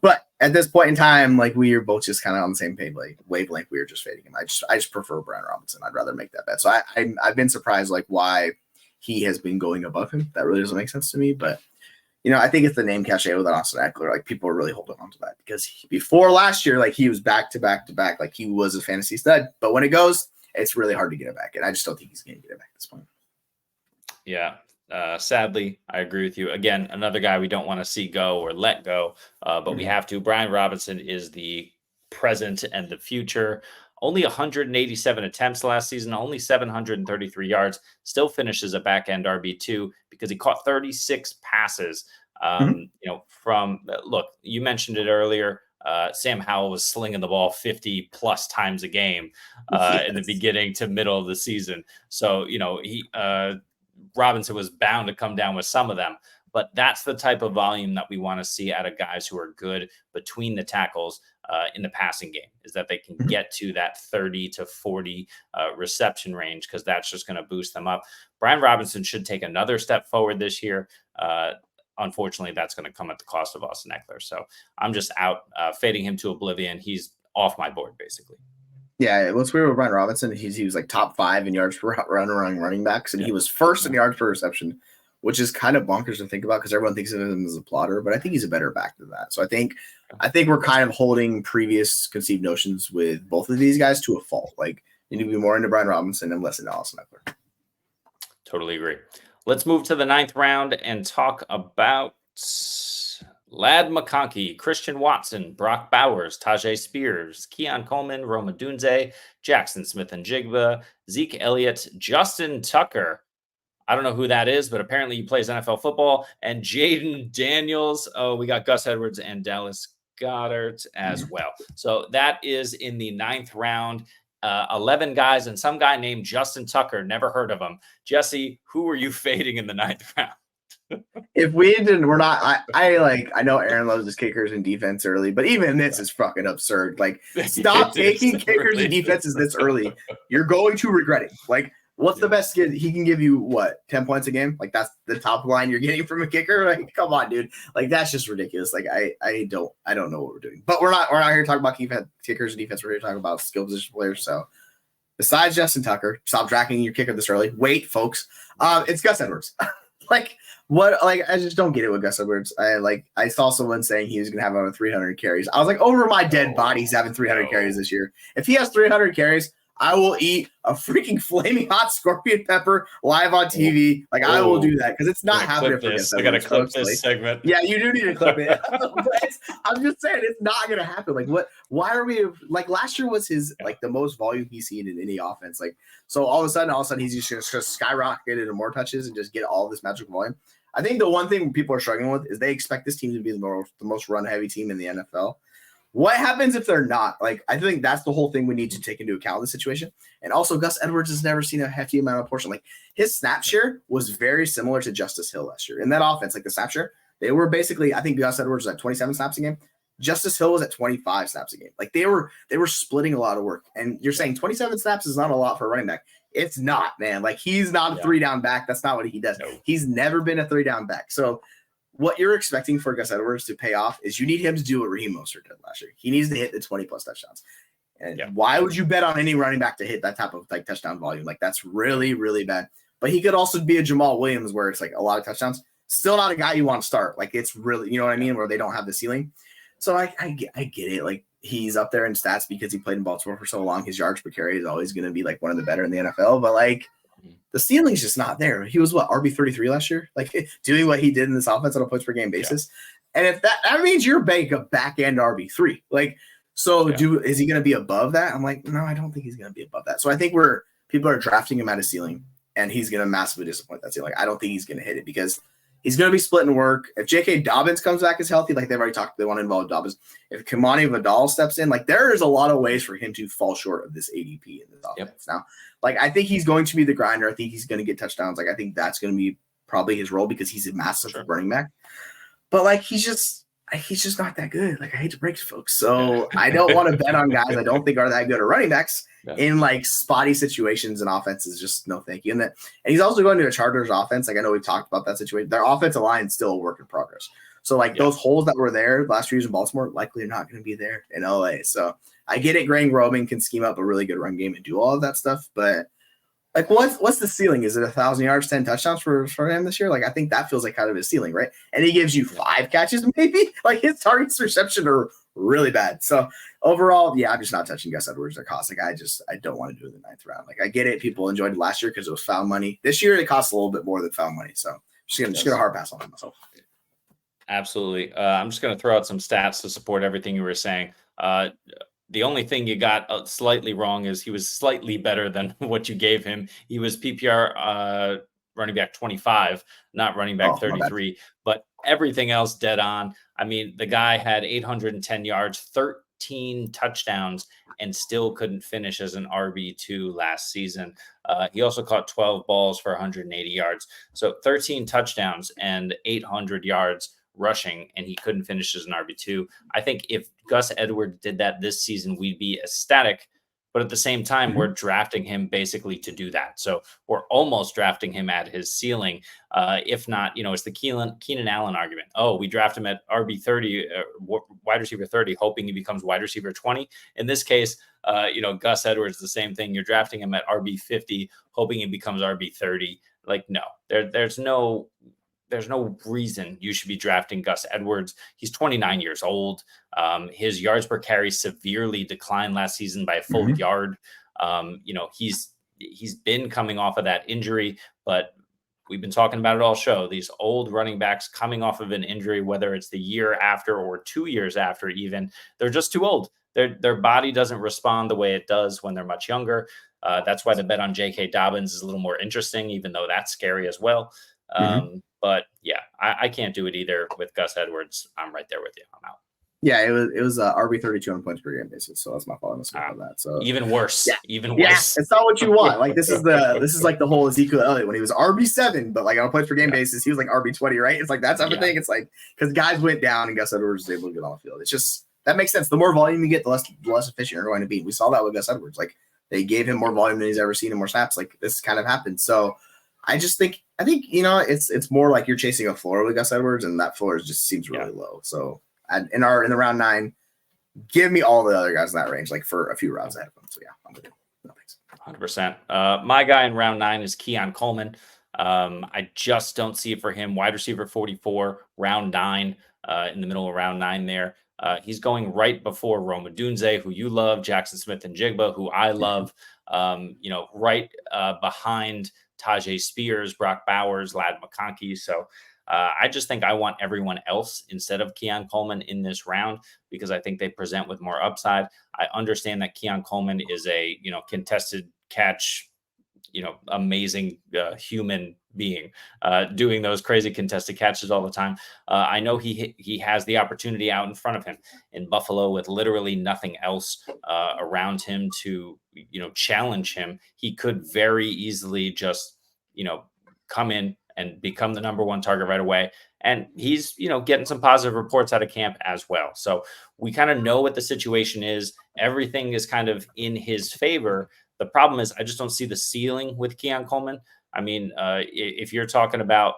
But at this point in time, like we are both just kind of on the same wavelength. We were just fading him. I just prefer Brian Robinson. I'd rather make that bet. So I've been surprised like why he has been going above him. That really doesn't make sense to me. But I think it's the name cachet with Austin Ekeler. Like people are really holding on to that because before last year, like he was back to back to back. Like he was a fantasy stud. But when it goes, it's really hard to get it back. And I just don't think he's going to get it back at this point. Yeah. Sadly, I agree with you. Again, another guy we don't want to see go or let go, but we have to. Brian Robinson is the present and the future. Only 187 attempts last season, only 733 yards, still finishes a back-end RB2 because he caught 36 passes. Look, you mentioned it earlier. Sam Howell was slinging the ball 50 plus times a game in the beginning to middle of the season. So, Robinson was bound to come down with some of them, but that's the type of volume that we want to see out of guys who are good between the tackles in the passing game, is that they can get to that 30 to 40 reception range because that's just going to boost them up. Brian Robinson should take another step forward this year. Unfortunately, that's going to come at the cost of Austin Ekeler. So I'm just out fading him to oblivion. He's off my board, basically. Yeah, what's weird with Brian Robinson, he was like top 5 in yards per run around running backs, and he was first in yards per reception, which is kind of bonkers to think about because everyone thinks of him as a plotter, but I think he's a better back than that. So I think we're kind of holding previous conceived notions with both of these guys to a fault. Like you need to be more into Brian Robinson and less into Austin Ekeler. Totally agree. Let's move to the 9th round and talk about Lad McConkey, Christian Watson, Brock Bowers, Tajay Spears, Keon Coleman, Roma Dunze, Jackson Smith and Jigba, Zeke Elliott, Justin Tucker. I don't know who that is, but apparently he plays NFL football. And Jaden Daniels. Oh, we got Gus Edwards and Dallas Goedert as well. So that is in the 9th round. 11 guys and some guy named Justin Tucker. Never heard of him. Jesse, who are you fading in the 9th round? If we didn't, we're not. I know Aaron loves his kickers and defense early, but even this is fucking absurd. Like, stop taking kickers and defenses this early. You're going to regret it. Like, what's the best he can give you? What 10 points a game? Like that's the top line you're getting from a kicker. Like, come on, dude. Like that's just ridiculous. Like I don't know what we're doing. But we're not here talking about kickers and defense. We're here talking about skill position players. So besides Justin Tucker, stop drafting your kicker this early. Wait, folks. It's Gus Edwards. I just don't get it with Gus Edwards. I saw someone saying he was going to have over 300 carries. I was like, over my dead body, he's having 300 carries this year. If he has 300 carries, I will eat a freaking flaming hot scorpion pepper live on TV. Like, I will do that because it's not happening for Gus Edwards. I got to clip this segment. Yeah, you do need to clip it. I'm just saying it's not going to happen. Like, what? Why are we like last year was his like the most volume he's seen in any offense. Like, so all of a sudden he's just skyrocket into more touches and just get all this magical volume. I think the one thing people are struggling with is they expect this team to be the most run heavy team in the NFL. What happens if they're not? Like, I think that's the whole thing we need to take into account in the situation. And also, Gus Edwards has never seen a hefty amount of portion. Like, his snap share was very similar to Justice Hill last year. In that offense, like the snap share, they were basically, I think Gus Edwards was at 27 snaps a game. Justice Hill was at 25 snaps a game. Like, they were splitting a lot of work. And you're saying 27 snaps is not a lot for a running back. It's not, man. Like, he's not a 3-down back. That's not what he does. No. He's never been a 3-down back. So what you're expecting for Gus Edwards to pay off is you need him to do what Raheem Mostert did last year. He needs to hit the 20-plus touchdowns. And why would you bet on any running back to hit that type of like touchdown volume? Like, that's really, really bad. But he could also be a Jamal Williams where it's like a lot of touchdowns. Still not a guy you want to start. Like, it's really, you know what I mean? Where they don't have the ceiling. So I get it. Like, he's up there in stats because he played in Baltimore for so long. His yards per carry is always going to be like one of the better in the NFL. But like, the ceiling's just not there. He was what, RB33 last year? Like, doing what he did in this offense on a points per game basis. Yeah. And if that means you're a back end RB3. Like, so is he going to be above that? I'm like, no, I don't think he's going to be above that. So I think people are drafting him at a ceiling, and he's going to massively disappoint that ceiling. Like, I don't think he's going to hit it because he's going to be splitting work. If J.K. Dobbins comes back as healthy, like they've already talked, they want to involve Dobbins. If Kamani Vidal steps in, like, there is a lot of ways for him to fall short of this ADP in this offense. Now, like, I think he's going to be the grinder. I think he's going to get touchdowns. Like, I think that's going to be probably his role because he's a massive running back. But like, he's just not that good. Like, I hate to break it, folks. So I don't want to bet on guys I don't think are that good at running backs in like spotty situations and offenses. Just no thank you. And he's also going to a Chargers offense. Like, I know we've talked about that situation. Their offensive line is still a work in progress. So like those holes that were there last year in Baltimore likely are not going to be there in LA. So I get it. Greg Roman can scheme up a really good run game and do all of that stuff, but like, what's the ceiling? Is it 1,000 yards, 10 touchdowns for him this year? Like, I think that feels like kind of his ceiling, right? And he gives you 5 catches, maybe. Like, his targets reception are really bad. So overall, I'm just not touching Gus Edwards at cost. Like, I don't want to do it in the 9th round. Like, I get it. People enjoyed it last year because it was found money. This year, it costs a little bit more than found money. So just gonna hard pass on it myself. Absolutely. I'm just gonna throw out some stats to support everything you were saying. The only thing you got slightly wrong is he was slightly better than what you gave him. He was PPR running back 25, not running back 33, but everything else dead on. I mean, the guy had 810 yards, 13 touchdowns, and still couldn't finish as an RB2 last season. He also caught 12 balls for 180 yards. So 13 touchdowns and 800 yards rushing, and he couldn't finish as an RB2. I think if Gus Edwards did that this season, we'd be ecstatic. But at the same time, we're drafting him basically to do that. So we're almost drafting him at his ceiling. If not, it's the Keenan Allen argument. Oh, we draft him at RB30, wide receiver 30, hoping he becomes wide receiver 20. In this case, Gus Edwards, the same thing. You're drafting him at RB50, hoping he becomes RB30. Like, no, there's no reason you should be drafting Gus Edwards. He's 29 years old. His yards per carry severely declined last season by a full yard. He's been coming off of that injury, but we've been talking about it all show. These old running backs coming off of an injury, whether it's the year after or 2 years after even, they're just too old. Their body doesn't respond the way it does when they're much younger. That's why the bet on J.K. Dobbins is a little more interesting, even though that's scary as well. But I can't do it either with Gus Edwards. I'm right there with you. I'm out. Yeah, it was RB32 on points per game basis, so that's my fault. On that. So even worse. Even worse. It's not what you want. Like, this is like the whole Ezekiel Elliott when he was RB7, but like on a points per game basis, he was like RB20, right? It's like that type of thing. It's like because guys went down and Gus Edwards was able to get on the field. It's just that makes sense. The more volume you get, the less efficient you're going to be. We saw that with Gus Edwards. Like, they gave him more volume than he's ever seen and more snaps. Like, this kind of happened. So I think it's more like you're chasing a floor with Gus Edwards, and that floor just seems really low. So in the round 9, give me all the other guys in that range, like for a few rounds ahead of them. So I'm good. No thanks. 100%. My guy in round 9 is Keon Coleman. I just don't see it for him. Wide receiver 44, round 9, in the middle of round 9 there. He's going right before Rome Odunze, who you love, Jackson Smith and Jigba, who I love. Right behind Tajay Spears, Brock Bowers, Ladd McConkey. So I just think I want everyone else instead of Keon Coleman in this round because I think they present with more upside. I understand that Keon Coleman is a contested catch amazing human being doing those crazy contested catches all the time. I know he has the opportunity out in front of him in Buffalo with literally nothing else around him to challenge him. He could very easily just come in and become the number one target right away. And he's getting some positive reports out of camp as well. So we kind of know what the situation is. Everything is kind of in his favor. The problem is I just don't see the ceiling with Keon Coleman. I mean, if you're talking about,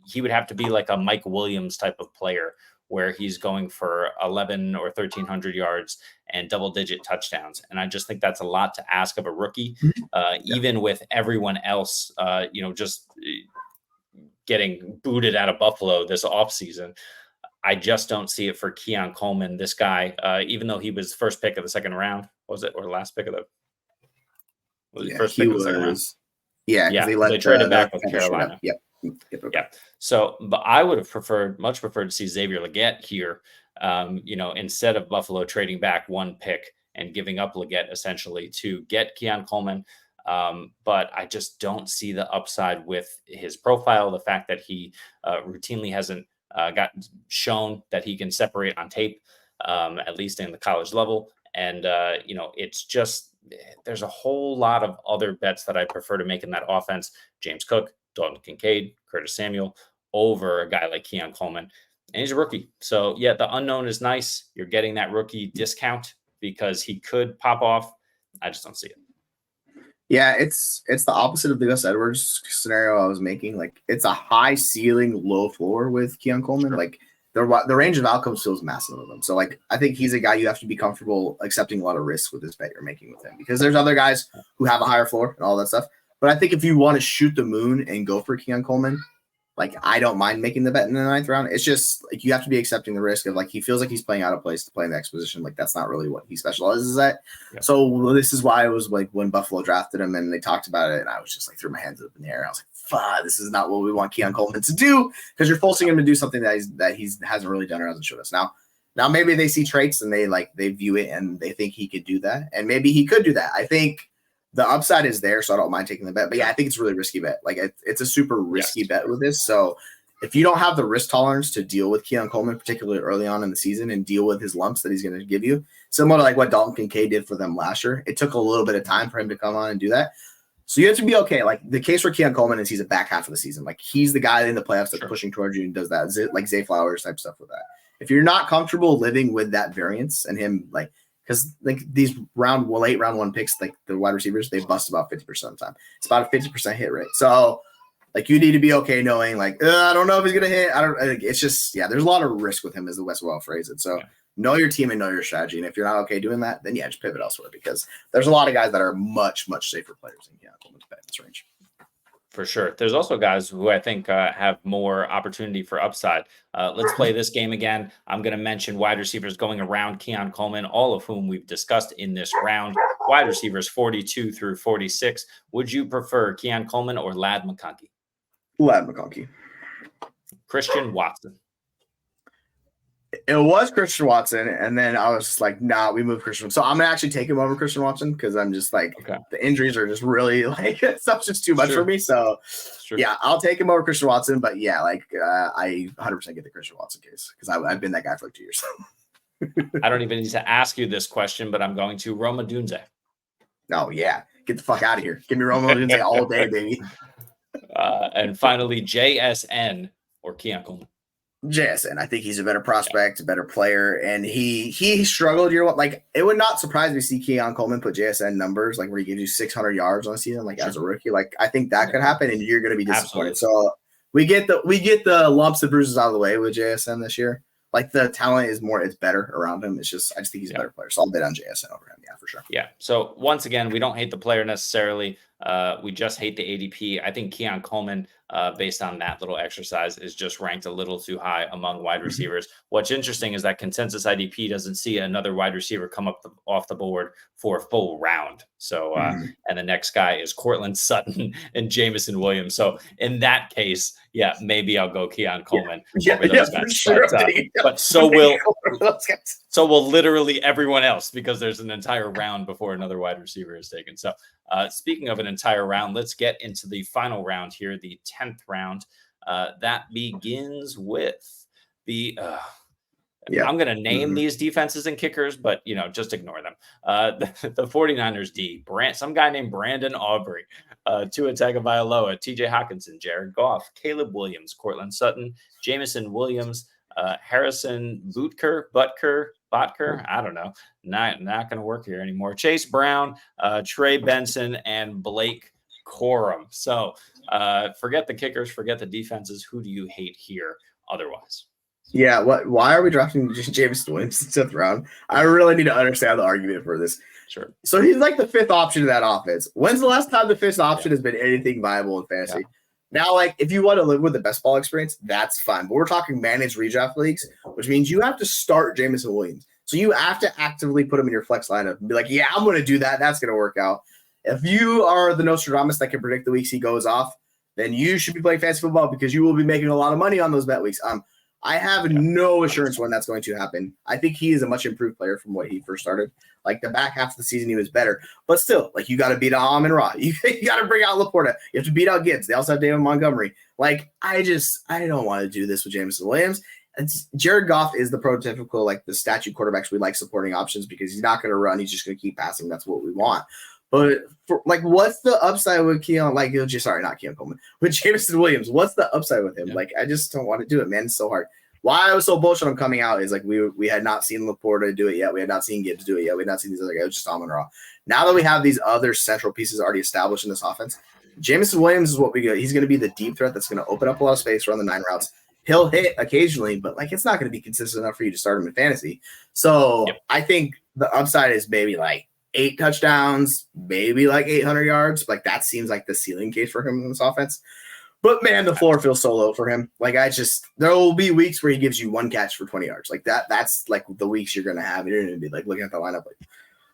he would have to be like a Mike Williams type of player where he's going for 11 or 1,300 yards and double-digit touchdowns. And I just think that's a lot to ask of a rookie, even with everyone else, just getting booted out of Buffalo this offseason. I just don't see it for Keon Coleman, this guy, even though he was first pick of the second round, was it, or last pick of the first pick of the second round? Yeah, they traded back with Carolina. Yep. Yeah. So, but I would have much preferred to see Xavier Legette here, instead of Buffalo trading back one pick and giving up Legette essentially to get Keon Coleman. But I just don't see the upside with his profile. The fact that he routinely hasn't got shown that he can separate on tape, at least in the college level. And, it's just, there's a whole lot of other bets that I prefer to make in that offense. James Cook, Dalton Kincaid, Curtis Samuel over a guy like Keon Coleman. And he's a rookie. So yeah, the unknown is nice. You're getting that rookie discount because he could pop off. I just don't see it. Yeah, it's the opposite of the Gus Edwards scenario I was making. Like, it's a high ceiling, low floor with Keon Coleman. Sure. Like, the range of outcomes feels massive with him. So, like, I think he's a guy you have to be comfortable accepting a lot of risks with this bet you're making with him, because there's other guys who have a higher floor and all that stuff. But I think if you want to shoot the moon and go for Keon Coleman, like, I don't mind making the bet in the 9th round. It's just like you have to be accepting the risk of, like, he feels like he's playing out of place to play in the next position. Like, that's not really what he specializes at. Yeah. So this is why it was like when Buffalo drafted him and they talked about it, and I was just like, threw my hands up in the air. I was like, fuck, this is not what we want Keon Coleman to do, because you're forcing him to do something that he hasn't really done or hasn't showed us. Now maybe they see traits and they view it and they think he could do that, and maybe he could do that. I think the upside is there, so I don't mind taking the bet. But yeah, I think it's a really risky bet. Like, it's a super risky bet with this. So if you don't have the risk tolerance to deal with Keon Coleman, particularly early on in the season, and deal with his lumps that he's going to give you, similar to like what Dalton Kincaid did for them last year, it took a little bit of time for him to come on and do that. So you have to be okay. Like, the case for Keon Coleman is he's a back half of the season. Like, he's the guy in the playoffs that's pushing towards you and does that, like Zay Flowers type stuff with that. If you're not comfortable living with that variance and him, like, because like these late round one picks, like the wide receivers, they bust about 50% of the time. It's about a 50% hit rate. So like, you need to be okay knowing, like, I don't know if he's gonna hit. It's just, yeah, there's a lot of risk with him, as the West will phrase it. So know your team and know your strategy. And if you're not okay doing that, then yeah, just pivot elsewhere, because there's a lot of guys that are much, much safer players than Keon Coleman's bet in this range. For sure. There's also guys who I think have more opportunity for upside. Let's play this game again. I'm going to mention wide receivers going around Keon Coleman, all of whom we've discussed in this round. Wide receivers 42 through 46. Would you prefer Keon Coleman or Ladd McConkey? Ladd McConkey. Christian Watson. It was Christian Watson, and then I was just like, nah, we moved Christian. So I'm going to actually take him over Christian Watson, because I'm just like, the injuries are just really, like, stuff's just too much for me. So, yeah, I'll take him over Christian Watson. But, yeah, like, I 100% get the Christian Watson case, because I've been that guy for like 2 years. I don't even need to ask you this question, but I'm going to Roma Dunze. Oh, yeah. Get the fuck out of here. Give me Roma Dunze all day, baby. And finally, JSN or Keon Coleman. JSN, I think he's a better prospect, a better player, and he struggled year one. Like, it would not surprise me to see Keon Coleman put JSN numbers, like, where he gives you 600 yards on a season, like, as a rookie. Like, I think that could happen, and you're going to be disappointed. Absolutely. So we get the lumps and bruises out of the way with JSN this year. Like, the talent is more, it's better around him. It's just, I just think he's a better player. So I'll bet on JSN over him. Yeah, for sure. Yeah. So once again, we don't hate the player necessarily. We just hate the ADP. I think Keon Coleman based on that little exercise, is just ranked a little too high among wide receivers. What's interesting is that consensus IDP doesn't see another wide receiver come up off the board for a full round. So, and the next guy is Cortland Sutton and Jameson Williams. So in that case, yeah, maybe I'll go Keon Coleman over those guys. Sure. But so will literally everyone else, because there's an entire round before another wide receiver is taken. So speaking of an entire round, let's get into the final round here, the 10th round. That begins with the I'm going to name these defenses and kickers, but, just ignore them. The 49ers D, some guy named Brandon Aubrey, Tua Tagovailoa, TJ Hockenson, Jared Goff, Caleb Williams, Cortland Sutton, Jameson Williams, Harrison Butker, I don't know. Not going to work here anymore. Chase Brown, Trey Benson, and Blake Corum. So forget the kickers, forget the defenses. Who do you hate here otherwise? Yeah, why are we drafting Jameson Williams in the 10th round? I really need to understand the argument for this. Sure. So he's like the 5th option in that offense. When's the last time the 5th option has been anything viable in fantasy? Yeah. Now, if you want to live with the best ball experience, that's fine. But we're talking managed redraft leagues, which means you have to start Jameson Williams. So you have to actively put him in your flex lineup and be like, yeah, I'm going to do that. That's going to work out. If you are the Nostradamus that can predict the weeks he goes off, then you should be playing fantasy football because you will be making a lot of money on those bet weeks. I have no assurance when that's going to happen. I think he is a much improved player from what he first started. The back half of the season, he was better. But still, you got to beat out Amon-Ra. You got to bring out Laporta. You have to beat out Gibbs. They also have David Montgomery. I don't want to do this with Jameson Williams. Jared Goff is the prototypical, the statute quarterbacks we like supporting options because he's not going to run. He's just going to keep passing. That's what we want. But what's the upside with Keon? Not Keon Coleman, with Jameson Williams. What's the upside with him? Yeah. I just don't want to do it, man. It's so hard. Why I was so bullish on him coming out is we had not seen Laporta do it yet. We had not seen Gibbs do it yet. We had not seen these other guys, just Amon-Ra. Now that we have these other central pieces already established in this offense, Jameson Williams is what we get. He's going to be the deep threat that's going to open up a lot of space, run the 9 routes. He'll hit occasionally, but it's not going to be consistent enough for you to start him in fantasy. So I think the upside is maybe 8 touchdowns, maybe 800 yards. That seems like the ceiling case for him in this offense. But man, the floor feels so low for him. There will be weeks where he gives you 1 catch for 20 yards. That's the weeks you're going to have. You're going to be looking at the lineup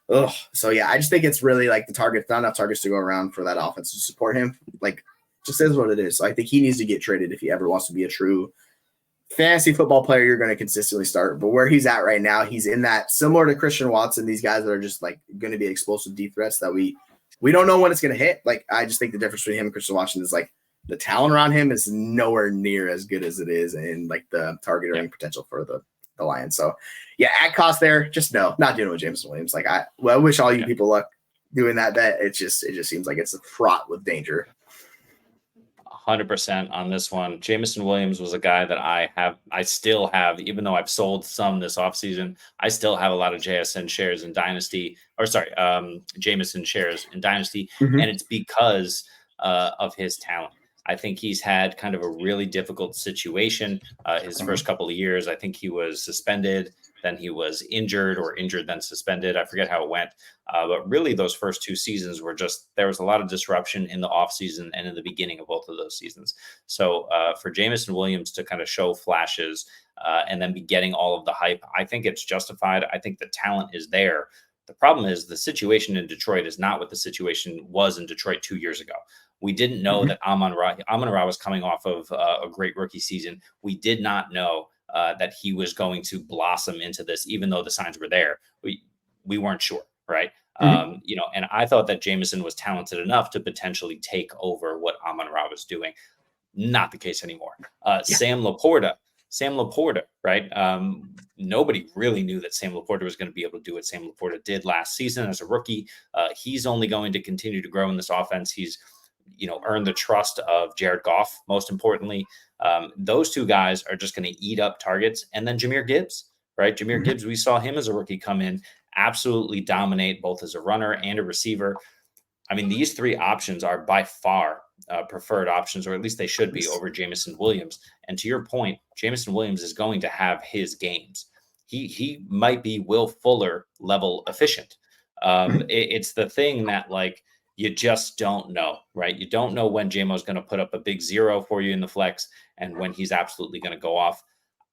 ugh. So yeah, I just think it's really the target, not enough targets to go around for that offense to support him. Just is what it is. So I think he needs to get traded if he ever wants to be a true fantasy football player you're going to consistently start. But where he's at right now, he's in that similar to Christian Watson, these guys that are just going to be explosive deep threats that we don't know when it's going to hit. I just think the difference between him and Christian Watson is the talent around him is nowhere near as good as it is in the targeting potential for the Lions. So yeah, at cost there, just no, not doing it with Jameson Williams. I wish all you people luck doing that bet. It just seems like it's fraught with danger. 100% on this one. Jameson Williams was a guy that I still have, even though I've sold some this offseason, I still have a lot of Jameson shares in Dynasty, Jameson shares in Dynasty. And it's because of his talent. I think he's had kind of a really difficult situation his first couple of years. I think he was suspended, then he was injured, then suspended. I forget how it went. But really those first 2 seasons were there was a lot of disruption in the offseason and in the beginning of both of those seasons. So for Jameson Williams to kind of show flashes and then be getting all of the hype, I think it's justified. I think the talent is there. The problem is the situation in Detroit is not what the situation was in Detroit 2 years ago. We didn't know that Amon-Ra was coming off of a great rookie season. We did not know that he was going to blossom into this, even though the signs were there. We weren't sure, right? And I thought that Jameson was talented enough to potentially take over what Amon-Ra was doing. Not the case anymore. Sam Laporta, right? Nobody really knew that Sam Laporta was going to be able to do what Sam Laporta did last season as a rookie. He's only going to continue to grow in this offense. He's earned the trust of Jared Goff, most importantly. Those 2 guys are just going to eat up targets. And then Jahmyr Gibbs, right? Jahmyr Gibbs, we saw him as a rookie come in, absolutely dominate both as a runner and a receiver. I mean, these 3 options are by far preferred options, or at least they should be, over Jameson Williams. And to your point, Jameson Williams is going to have his games. He might be Will Fuller level efficient. It's the thing that you just don't know, right? You don't know when JMO's going to put up a big 0 for you in the flex and when he's absolutely going to go off.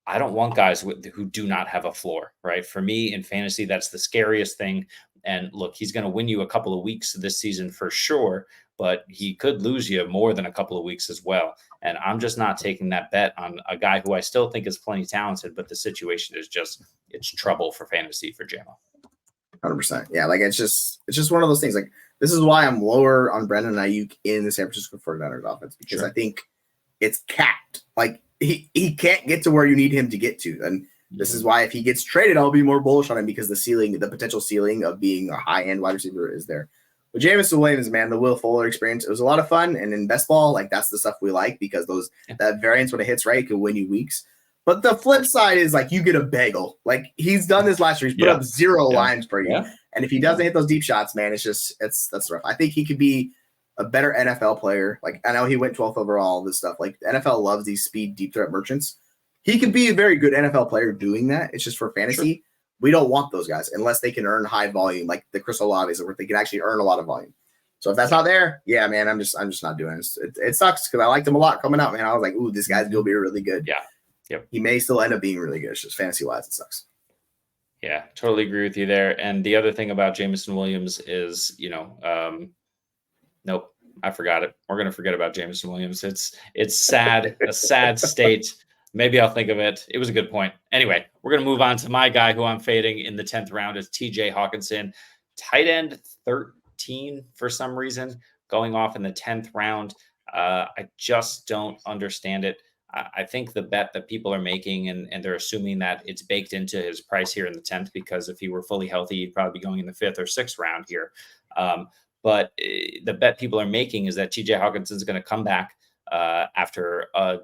I don't want guys who do not have a floor, right? For me in fantasy, that's the scariest thing. And look, he's going to win you a couple of weeks this season for sure, but he could lose you more than a couple of weeks as well. And I'm just not taking that bet on a guy who I still think is plenty talented, but the situation is it's trouble for fantasy for JMO. 100%. Yeah, like it's just one of those things. Like this is why I'm lower on Brandon Ayuk in the San Francisco 49ers offense, because I think it's capped. Like he can't get to where you need him to get to. And this is why if he gets traded, I'll be more bullish on him, because the potential ceiling of being a high-end wide receiver is there. But Jameson Williams, man, the Will Fuller experience, it was a lot of fun. And in best ball, like that's the stuff we like, because that variance, when it hits right, could win you weeks. But the flip side is like you get a bagel. Like he's done this last year. He's put up 0 lines for you. Yeah. And if he doesn't hit those deep shots, man, that's rough. I think he could be a better NFL player. Like I know he went 12th overall, all this stuff. Like the NFL loves these speed deep threat merchants. He could be a very good NFL player doing that. It's just for fantasy. Sure. We don't want those guys unless they can earn high volume, like the Chris Olaves, where they can actually earn a lot of volume. So if that's not there, yeah, man, I'm just not doing it. It sucks because I liked him a lot coming out, man. I was like, ooh, this guy's gonna be really good. Yeah. Yep. He may still end up being really good. It's just fantasy wise, it sucks. Yeah, totally agree with you there. And the other thing about Jameson Williams is, nope, I forgot it. We're gonna forget about Jameson Williams. It's sad, a sad state. Maybe I'll think of it. It was a good point. Anyway, we're gonna move on to my guy who I'm fading in the 10th round is TJ Hockenson, tight end 13 for some reason, going off in the 10th round. I just don't understand it. I think the bet that people are making, and they're assuming that it's baked into his price here in the 10th, because if he were fully healthy, he'd probably be going in the 5th or 6th round here. But the bet people are making is that TJ Hockenson is going to come back after a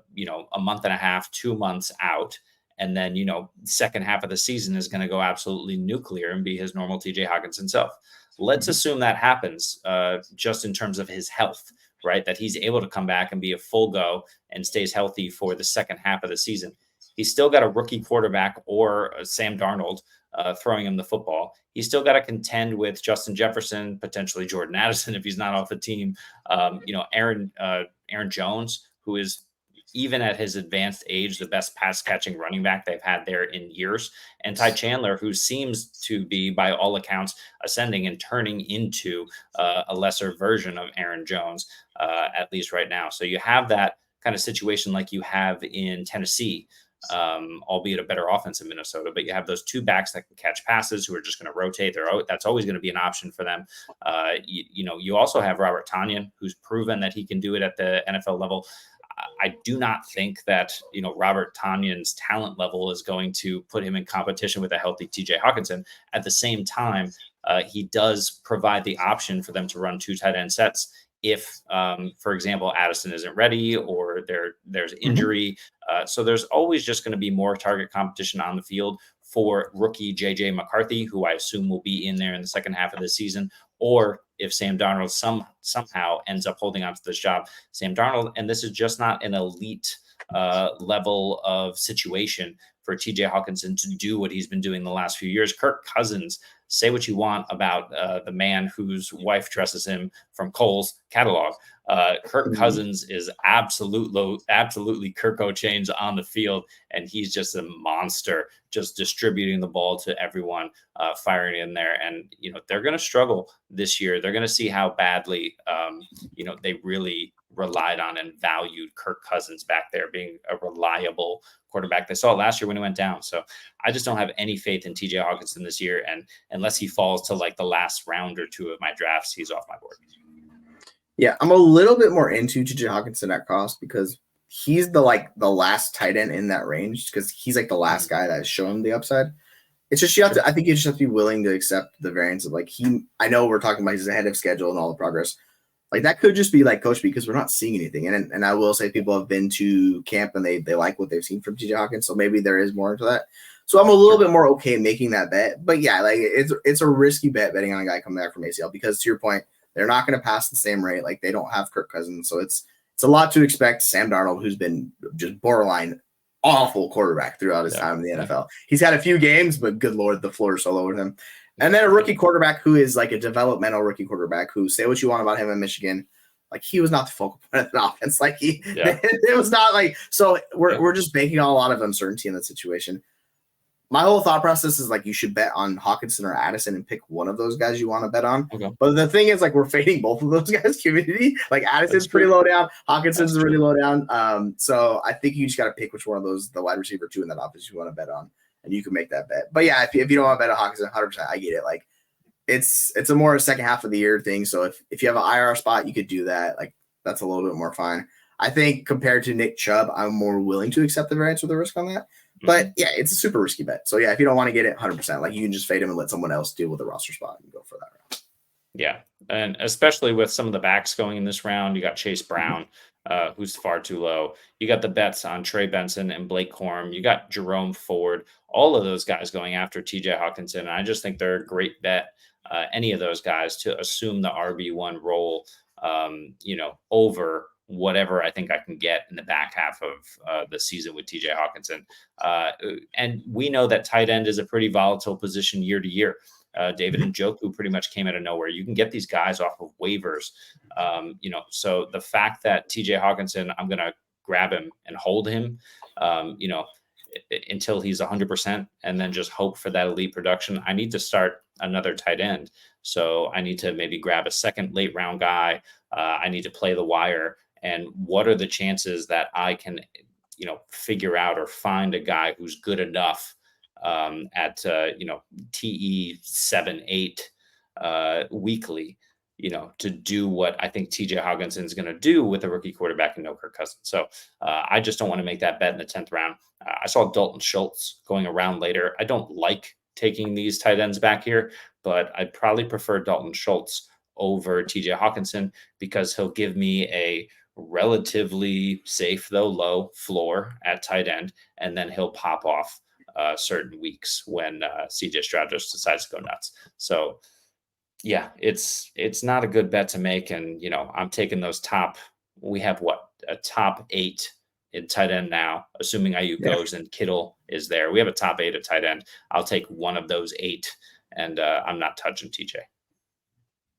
month and a half, 2 months out. And then, second half of the season is going to go absolutely nuclear and be his normal TJ Hockenson self. Let's assume that happens just in terms of his health, right? That he's able to come back and be a full go and stays healthy for the second half of the season. He's still got a rookie quarterback or Sam Darnold throwing him the football. He's still got to contend with Justin Jefferson, potentially Jordan Addison if he's not off the team. Aaron Jones, who is, even at his advanced age, the best pass catching running back they've had there in years. And Ty Chandler, who seems to be, by all accounts, ascending and turning into a lesser version of Aaron Jones, at least right now. So you have that kind of situation like you have in Tennessee, albeit a better offense in Minnesota, but you have those two backs that can catch passes who are just going to rotate. That's always going to be an option for them. You also have Robert Tonyan, who's proven that he can do it at the NFL level. I do not think that, Robert Tonyan's talent level is going to put him in competition with a healthy TJ Hockenson. At the same time, he does provide the option for them to run 2 tight end sets if, for example, Addison isn't ready or there's injury. So there's always just going to be more target competition on the field for rookie JJ McCarthy, who I assume will be in there in the second half of the season, or if Sam Darnold somehow ends up holding on to this job, Sam Darnold. And this is just not an elite level of situation for TJ Hockenson to do what he's been doing the last few years. Kirk Cousins, say what you want about the man whose wife dresses him from Kohl's catalog. Kirk Cousins is absolutely Kirk O'Chains on the field, and he's just a monster, just distributing the ball to everyone, firing in there. And, they're going to struggle this year. They're going to see how badly, they really relied on and valued Kirk Cousins back there being a reliable quarterback. They saw it last year when he went down. So I just don't have any faith in TJ Hockenson this year. And unless he falls to like the last round or 2 of my drafts, he's off my board. Yeah, I'm a little bit more into TJ Hockenson at cost because he's the last tight end in that range, because he's like the last guy that has shown the upside. It's just I think you just have to be willing to accept the variance of I know we're talking about he's ahead of schedule and all the progress. Like that could just be like Coach B, because we're not seeing anything. And I will say people have been to camp and they like what they've seen from TJ Hockenson. So maybe there is more into that. So I'm a little bit more okay making that bet. But yeah, like it's a risky betting on a guy coming back from ACL, because to your point, they're not going to pass the same rate. Like they don't have Kirk Cousins. So it's a lot to expect. Sam Darnold, who's been just borderline awful quarterback throughout his time in the NFL. He's had a few games, but good Lord, the floor is all over him. And then a rookie quarterback who is like a developmental rookie quarterback who, say what you want about him in Michigan, like he was not the focal point of the offense. Like it was not like, so we're just banking on a lot of uncertainty in that situation. My whole thought process is like you should bet on Hockenson or Addison and pick one of those guys you want to bet on. Okay. But the thing is, like, we're fading both of those guys' community. Like Addison's pretty low down, Hawkinson's really low down. So I think you just got to pick which one of those, the wide receiver 2 in that offense, you want to bet on, and you can make that bet. But yeah, if you don't want to bet on Hockenson, 100%, I get it. Like it's a more second half of the year thing. So if you have an IR spot, you could do that. Like that's a little bit more fine. I think compared to Nick Chubb, I'm more willing to accept the variance with the risk on that. But yeah, it's a super risky bet. So yeah, if you don't want to get it 100%, like you can just fade him and let someone else deal with the roster spot and go for that route. Yeah. And especially with some of the backs going in this round, you got Chase Brown, who's far too low. You got the bets on Trey Benson and Blake Corum. You got Jerome Ford, all of those guys going after TJ Hockenson. And I just think they're a great bet, any of those guys, to assume the RB1 role, over whatever I think I can get in the back half of the season with TJ Hockenson. And we know that tight end is a pretty volatile position year to year. David Njoku pretty much came out of nowhere. You can get these guys off of waivers. So the fact that TJ Hockenson, I'm going to grab him and hold him, until he's 100% and then just hope for that elite production. I need to start another tight end. So I need to maybe grab a second late round guy. I need to play the wire. And what are the chances that I can, figure out or find a guy who's good enough at TE 7-8 weekly, to do what I think TJ Hockenson is going to do with a rookie quarterback and no Kirk Cousins. So I just don't want to make that bet in the 10th round. I saw Dalton Schultz going around later. I don't like taking these tight ends back here, but I'd probably prefer Dalton Schultz over TJ Hockenson because he'll give me a relatively safe, though low floor at tight end, and then he'll pop off certain weeks when CJ Stroud just decides to go nuts. So yeah, it's not a good bet to make. And, I'm taking those we have a top 8 in tight end now, assuming Ayuk goes and Kittle is there. We have a top 8 at tight end. I'll take one of those 8 and I'm not touching TJ.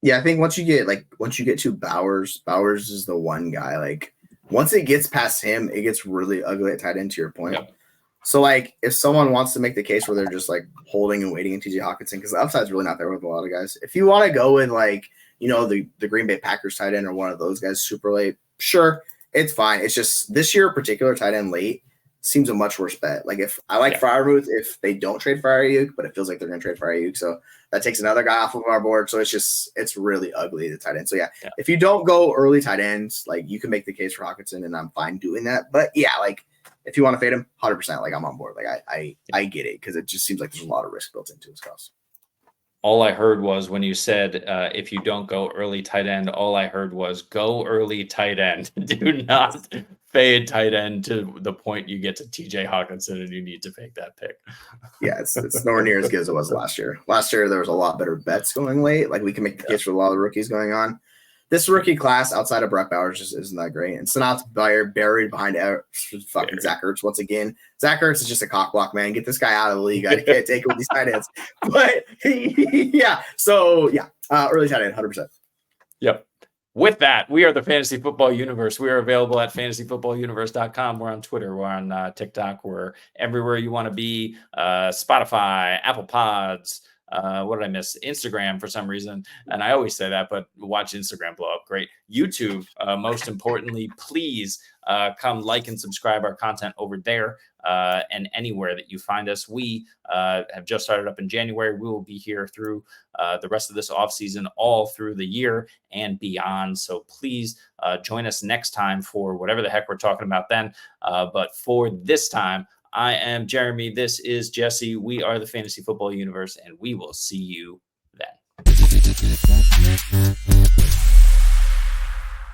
Yeah, I think once you get to Bowers is the one guy. Like once it gets past him, it gets really ugly at tight end, to your point. Yep. So like if someone wants to make the case where they're just like holding and waiting in TJ Hockenson, because the upside's really not there with a lot of guys. If you want to go with like, the Green Bay Packers tight end or one of those guys super late, sure, it's fine. It's just this year in particular, tight end late seems a much worse bet. Like if I like Freiermuth, if they don't trade for Ayuk, but it feels like they're going to trade for Ayuk, so that takes another guy off of our board. So it's really ugly, the tight end. So yeah, if you don't go early tight ends, like you can make the case for Hockenson, and I'm fine doing that. But yeah, like if you want to fade him, 100%, like I'm on board. Like I get it because it just seems like there's a lot of risk built into his cost. All I heard was when you said if you don't go early tight end, all I heard was go early tight end. Do not fade tight end to the point you get to TJ Hockenson and you need to make that pick. Yeah, it's nowhere near as good as it was last year. Last year, there was a lot better bets going late. Like we can make the case for a lot of rookies going on. This rookie class outside of Brett Bowers just isn't that great. And Sanat's buried behind fucking Zach Ertz once again. Zach Ertz is just a cock block, man. Get this guy out of the league. I can't take it with these tight ends. But yeah, so yeah, early tight end, 100%. Yep. With that, we are the Fantasy Football Universe. We are available at fantasyfootballuniverse.com. We're on Twitter. We're on TikTok. We're everywhere you want to be. Spotify, Apple Pods. What did I miss? Instagram for some reason. And I always say that, but watch Instagram blow up. Great. YouTube, most importantly, please come like and subscribe our content over there and anywhere that you find us. We have just started up in January. We will be here through the rest of this off season, all through the year and beyond. So please join us next time for whatever the heck we're talking about then. But for this time, I am Jeremy. This is Jesse. We are the Fantasy Football Universe, and we will see you then.